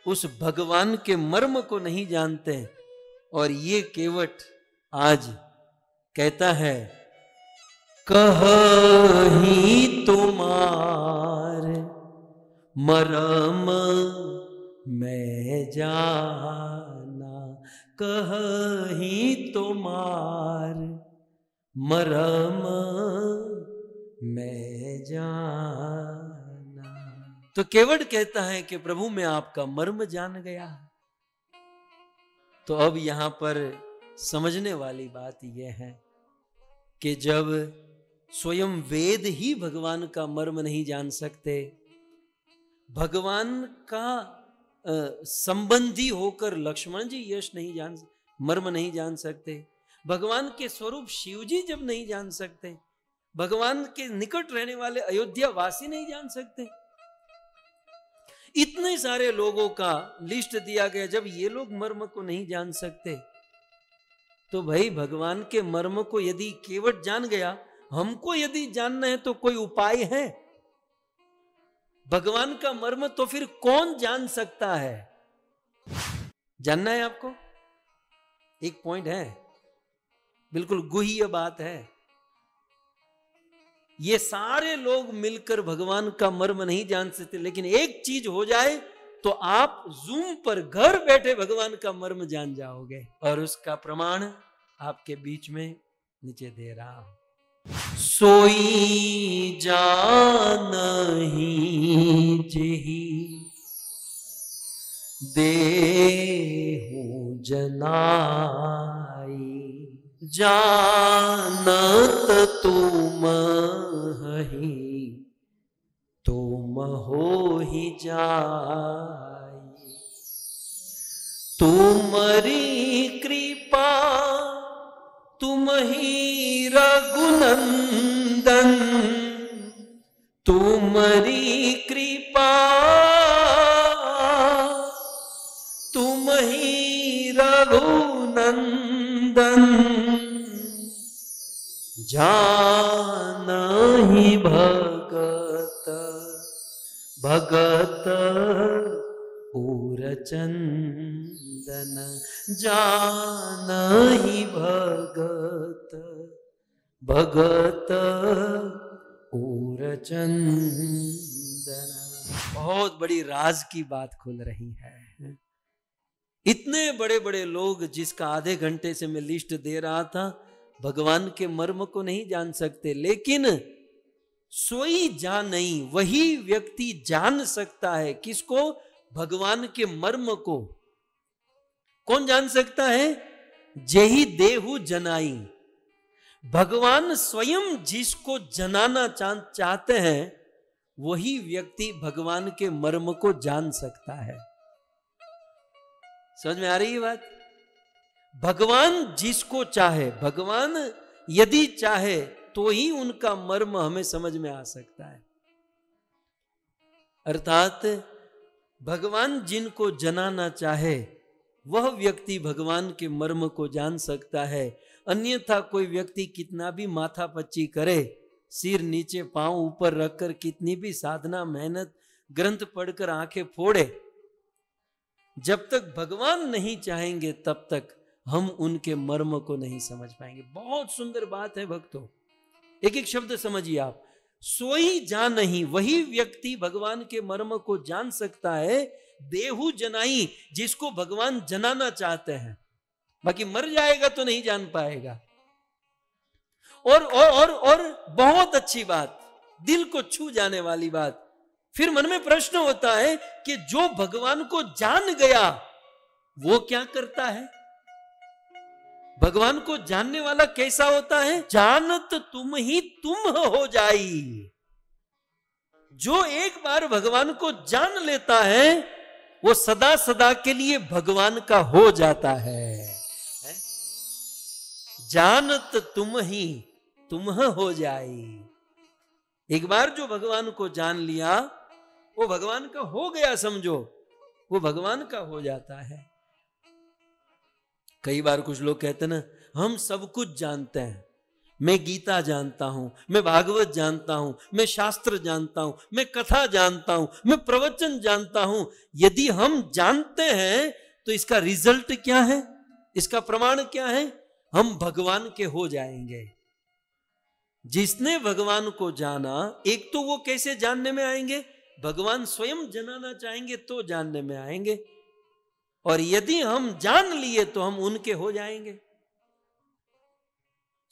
उस भगवान के मर्म को नहीं जानते। और ये केवट आज कहता है कहीं तुम्हार मरम मैं जाना, कहीं तुम्हार मरम मैं जाना। तो केवट कहता है कि प्रभु मैं आपका मर्म जान गया। तो अब यहां पर समझने वाली बात यह है कि जब स्वयं वेद ही भगवान का मर्म नहीं जान सकते, भगवान का संबंधी होकर लक्ष्मण जी यश नहीं जान, मर्म नहीं जान सकते, भगवान के स्वरूप शिव जी जब नहीं जान सकते, भगवान के निकट रहने वाले अयोध्या वासी नहीं जान सकते, इतने सारे लोगों का लिस्ट दिया गया, जब ये लोग मर्म को नहीं जान सकते तो भाई भगवान के मर्म को यदि केवट जान गया, हमको यदि जानना है तो कोई उपाय है? भगवान का मर्म तो फिर कौन जान सकता है? जानना है आपको? एक पॉइंट है, बिल्कुल गुह्य बात है। ये सारे लोग मिलकर भगवान का मर्म नहीं जान सकते, लेकिन एक चीज हो जाए तो आप जूम पर घर बैठे भगवान का मर्म जान जाओगे। और उसका प्रमाण आपके बीच में नीचे दे रहा हूं। सोई जानहि जेहि देहु जनाई, जानत तुम हहि तुम हो ही जाई, तुम्हारी कृपा तुम ही रघुनंदन, तुम्हारी कृपा तुम ही रघुनंदन, जानहि भगत भगत पूरचंदन, जानहि भगत भगत पूरचंदन। बहुत बड़ी राज की बात खुल रही है। इतने बड़े बड़े लोग जिसका आधे घंटे से मैं लिस्ट दे रहा था, भगवान के मर्म को नहीं जान सकते, लेकिन सोई जान नहीं, वही व्यक्ति जान सकता है। किसको? भगवान के मर्म को। कौन जान सकता है? जेहि देहु जनाई। भगवान स्वयं जिसको जनाना चाहते हैं, वही व्यक्ति भगवान के मर्म को जान सकता है। समझ में आ रही है बात? भगवान जिसको चाहे, भगवान यदि चाहे तो ही उनका मर्म हमें समझ में आ सकता है। अर्थात भगवान जिनको जनाना चाहे, वह व्यक्ति भगवान के मर्म को जान सकता है। अन्यथा कोई व्यक्ति कितना भी माथा पच्ची करे, सिर नीचे पांव ऊपर रखकर कितनी भी साधना मेहनत ग्रंथ पढ़कर आंखें फोड़े, जब तक भगवान नहीं चाहेंगे तब तक हम उनके मर्म को नहीं समझ पाएंगे। बहुत सुंदर बात है भक्तों, एक एक शब्द समझिए आप। सोई जान नहीं, वही व्यक्ति भगवान के मर्म को जान सकता है। देहु जनाई, जिसको भगवान जनाना चाहते हैं, बाकी मर जाएगा तो नहीं जान पाएगा। और बहुत अच्छी बात, दिल को छू जाने वाली बात, फिर मन में प्रश्न होता है कि जो भगवान को जान गया वो क्या करता है? भगवान को जानने वाला कैसा होता है? जानत तुम ही तुम हो जाई। जो एक बार भगवान को जान लेता है, वो सदा सदा के लिए भगवान का हो जाता है। जानत तुम ही तुम हो जाई। एक बार जो भगवान को जान लिया, वो भगवान का हो गया, समझो, वो भगवान का हो जाता है। कई बार कुछ लोग कहते हैं ना, हम सब कुछ जानते हैं, मैं गीता जानता हूं, मैं भागवत जानता हूं, मैं शास्त्र जानता हूं, मैं कथा जानता हूं, मैं प्रवचन जानता हूं। यदि हम जानते हैं तो इसका रिजल्ट क्या है? इसका प्रमाण क्या है? हम भगवान के हो जाएंगे। जिसने भगवान को जाना, एक तो वो कैसे जानने में आएंगे? भगवान स्वयं जनाना चाहेंगे तो जानने में आएंगे, और यदि हम जान लिए तो हम उनके हो जाएंगे।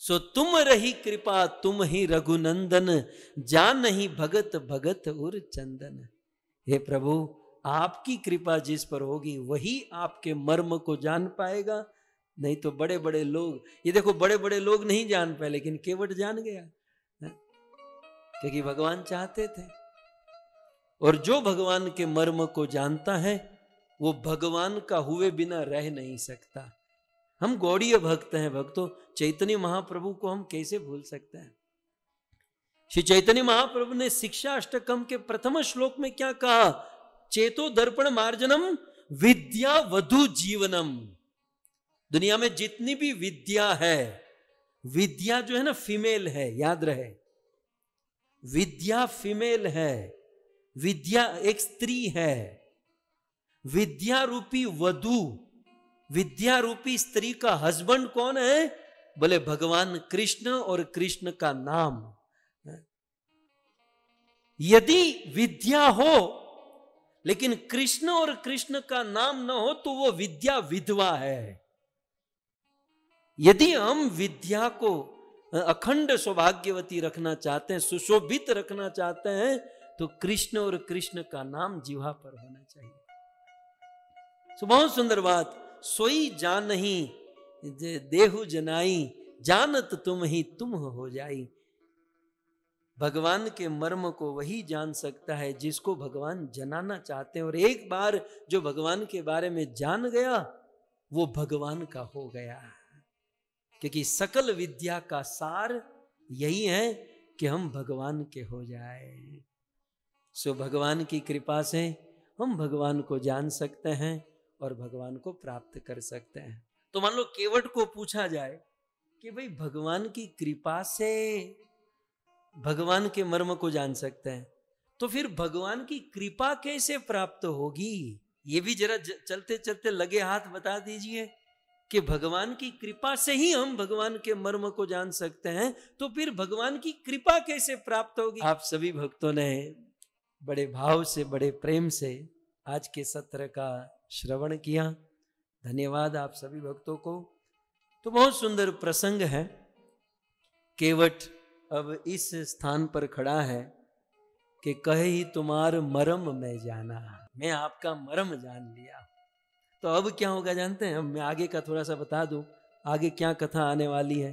सो तुम रही कृपा तुम ही रघुनंदन, जान नहीं भगत भगत उर चंदन। हे प्रभु, आपकी कृपा जिस पर होगी वही आपके मर्म को जान पाएगा। नहीं तो बड़े बड़े लोग, ये देखो, बड़े बड़े लोग नहीं जान पाए, लेकिन केवट जान गया, क्योंकि भगवान चाहते थे। और जो भगवान के मर्म को जानता है, वो भगवान का हुए बिना रह नहीं सकता। हम गौड़ीय भक्त हैं भक्तों, चैतन्य महाप्रभु को हम कैसे भूल सकते हैं? श्री चैतन्य महाप्रभु ने शिक्षा अष्टकम के प्रथम श्लोक में क्या कहा? चेतो दर्पण मार्जनम विद्या वधु जीवनम। दुनिया में जितनी भी विद्या है, विद्या जो है ना फीमेल है, याद रहे, विद्या फीमेल है, विद्या एक स्त्री है। विद्या रूपी वधु, विद्या रूपी स्त्री का हस्बैंड कौन है? बोले भगवान कृष्ण और कृष्ण का नाम। यदि विद्या हो लेकिन कृष्ण और कृष्ण का नाम न हो तो वो विद्या विधवा है। यदि हम विद्या को अखंड सौभाग्यवती रखना चाहते हैं, सुशोभित रखना चाहते हैं, तो कृष्ण और कृष्ण का नाम जिह्वा पर होना चाहिए। तो बहुत सुंदर बात, सोई जान नहीं देहु जनाई, जानत तुम ही तुम हो जाई। भगवान के मर्म को वही जान सकता है जिसको भगवान जनाना चाहते हैं, और एक बार जो भगवान के बारे में जान गया, वो भगवान का हो गया। क्योंकि सकल विद्या का सार यही है कि हम भगवान के हो जाए। सो भगवान की कृपा से हम भगवान को जान सकते हैं और भगवान को प्राप्त कर सकते हैं। तो मान लो केवट को पूछा जाए कि भाई भगवान की कृपा से भगवान के मर्म को जान सकते हैं, तो फिर भगवान की कृपा कैसे प्राप्त होगी? ये भी जरा चलते चलते लगे हाथ बता दीजिए कि भगवान की कृपा से ही हम भगवान के मर्म को जान सकते हैं, तो फिर भगवान की कृपा कैसे प्राप्त होगी? आप सभी भक्तों ने बड़े भाव से, बड़े प्रेम से आज के सत्र का श्रवण किया। धन्यवाद आप सभी भक्तों को। तो बहुत सुंदर प्रसंग है। केवट अब इस स्थान पर खड़ा है कि कहे ही तुम्हार मरम मैं जाना, मैं आपका मरम जान लिया। तो अब क्या होगा जानते हैं? मैं आगे का थोड़ा सा बता दूं, आगे क्या कथा आने वाली है।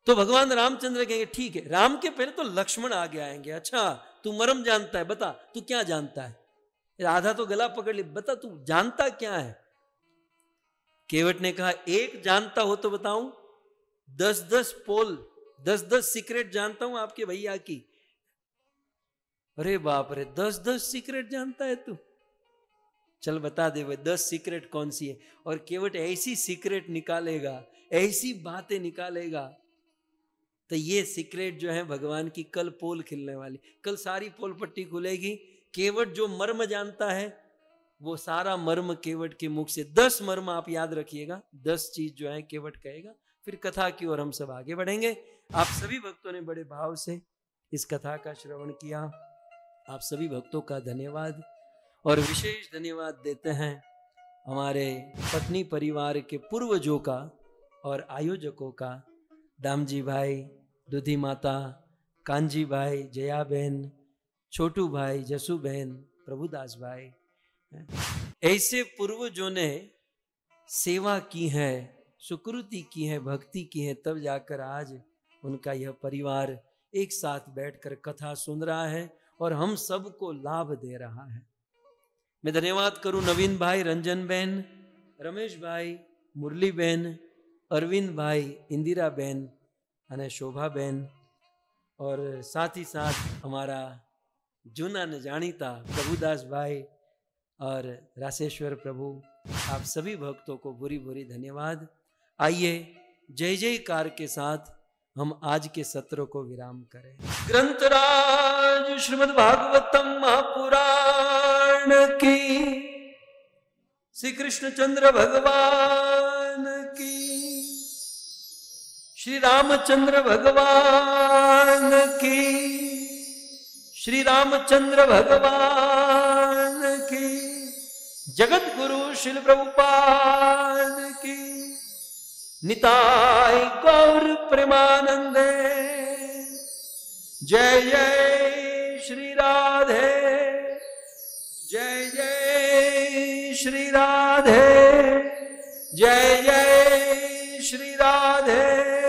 तो भगवान रामचंद्र कहेंगे ठीक है, राम के पहले तो लक्ष्मण आगे आएंगे। अच्छा तू मरम जानता है, बता तू क्या जानता है। राधा तो गला पकड़ ली, बता तू जानता क्या है। केवट ने कहा एक जानता हो तो बताऊं, 10-10 पोल 10-10 सीक्रेट जानता हूं आपके भैया की। अरे बाप रे, 10-10 सीक्रेट जानता है तू, चल बता दे भाई 10 सीक्रेट कौन सी है। और केवट ऐसी सीक्रेट निकालेगा, ऐसी बातें निकालेगा, तो ये सीक्रेट जो है भगवान की कल पोल खिलने वाली, कल सारी पोल पट्टी खुलेगी। केवट जो मर्म जानता है वो सारा मर्म केवट के मुख से, 10 मर्म आप याद रखिएगा, 10 चीज जो है केवट कहेगा। फिर कथा की ओर हम सब आगे बढ़ेंगे। आप सभी भक्तों ने बड़े भाव से इस कथा का श्रवण किया, आप सभी भक्तों का धन्यवाद। और विशेष धन्यवाद देते हैं हमारे पत्नी परिवार के पूर्वजों का और आयोजकों का, दामजी भाई, दुधी माता, कांजी भाई, जया बहन, छोटू भाई, जसू बहन, प्रभुदास भाई। ऐसे पूर्वजों ने सेवा की है, सुकृति की है, भक्ति की है, तब जाकर आज उनका यह परिवार एक साथ बैठकर कथा सुन रहा है और हम सबको लाभ दे रहा है। मैं धन्यवाद करूं नवीन भाई, रंजन बहन, रमेश भाई, मुरली बहन, अरविंद भाई, इंदिरा बहन અને शोभा बहन, और साथ ही साथ हमारा जूना न जानीता प्रभुदास भाई और रासेश्वर प्रभु, आप सभी भक्तों को बुरी बुरी धन्यवाद। आइए जय जयकार के साथ हम आज के सत्र को विराम करें। ग्रंथराज श्रीमद् भागवतम महापुराण की, श्री कृष्णचंद्र भगवान की, श्री रामचंद्र भगवान की, श्री रामचंद्र भगवान की, जगत गुरु श्रील प्रभुपाद की, निताय गौर प्रेमानंदे। जय जय श्री राधे, जय जय श्री राधे, जय जय श्री राधे।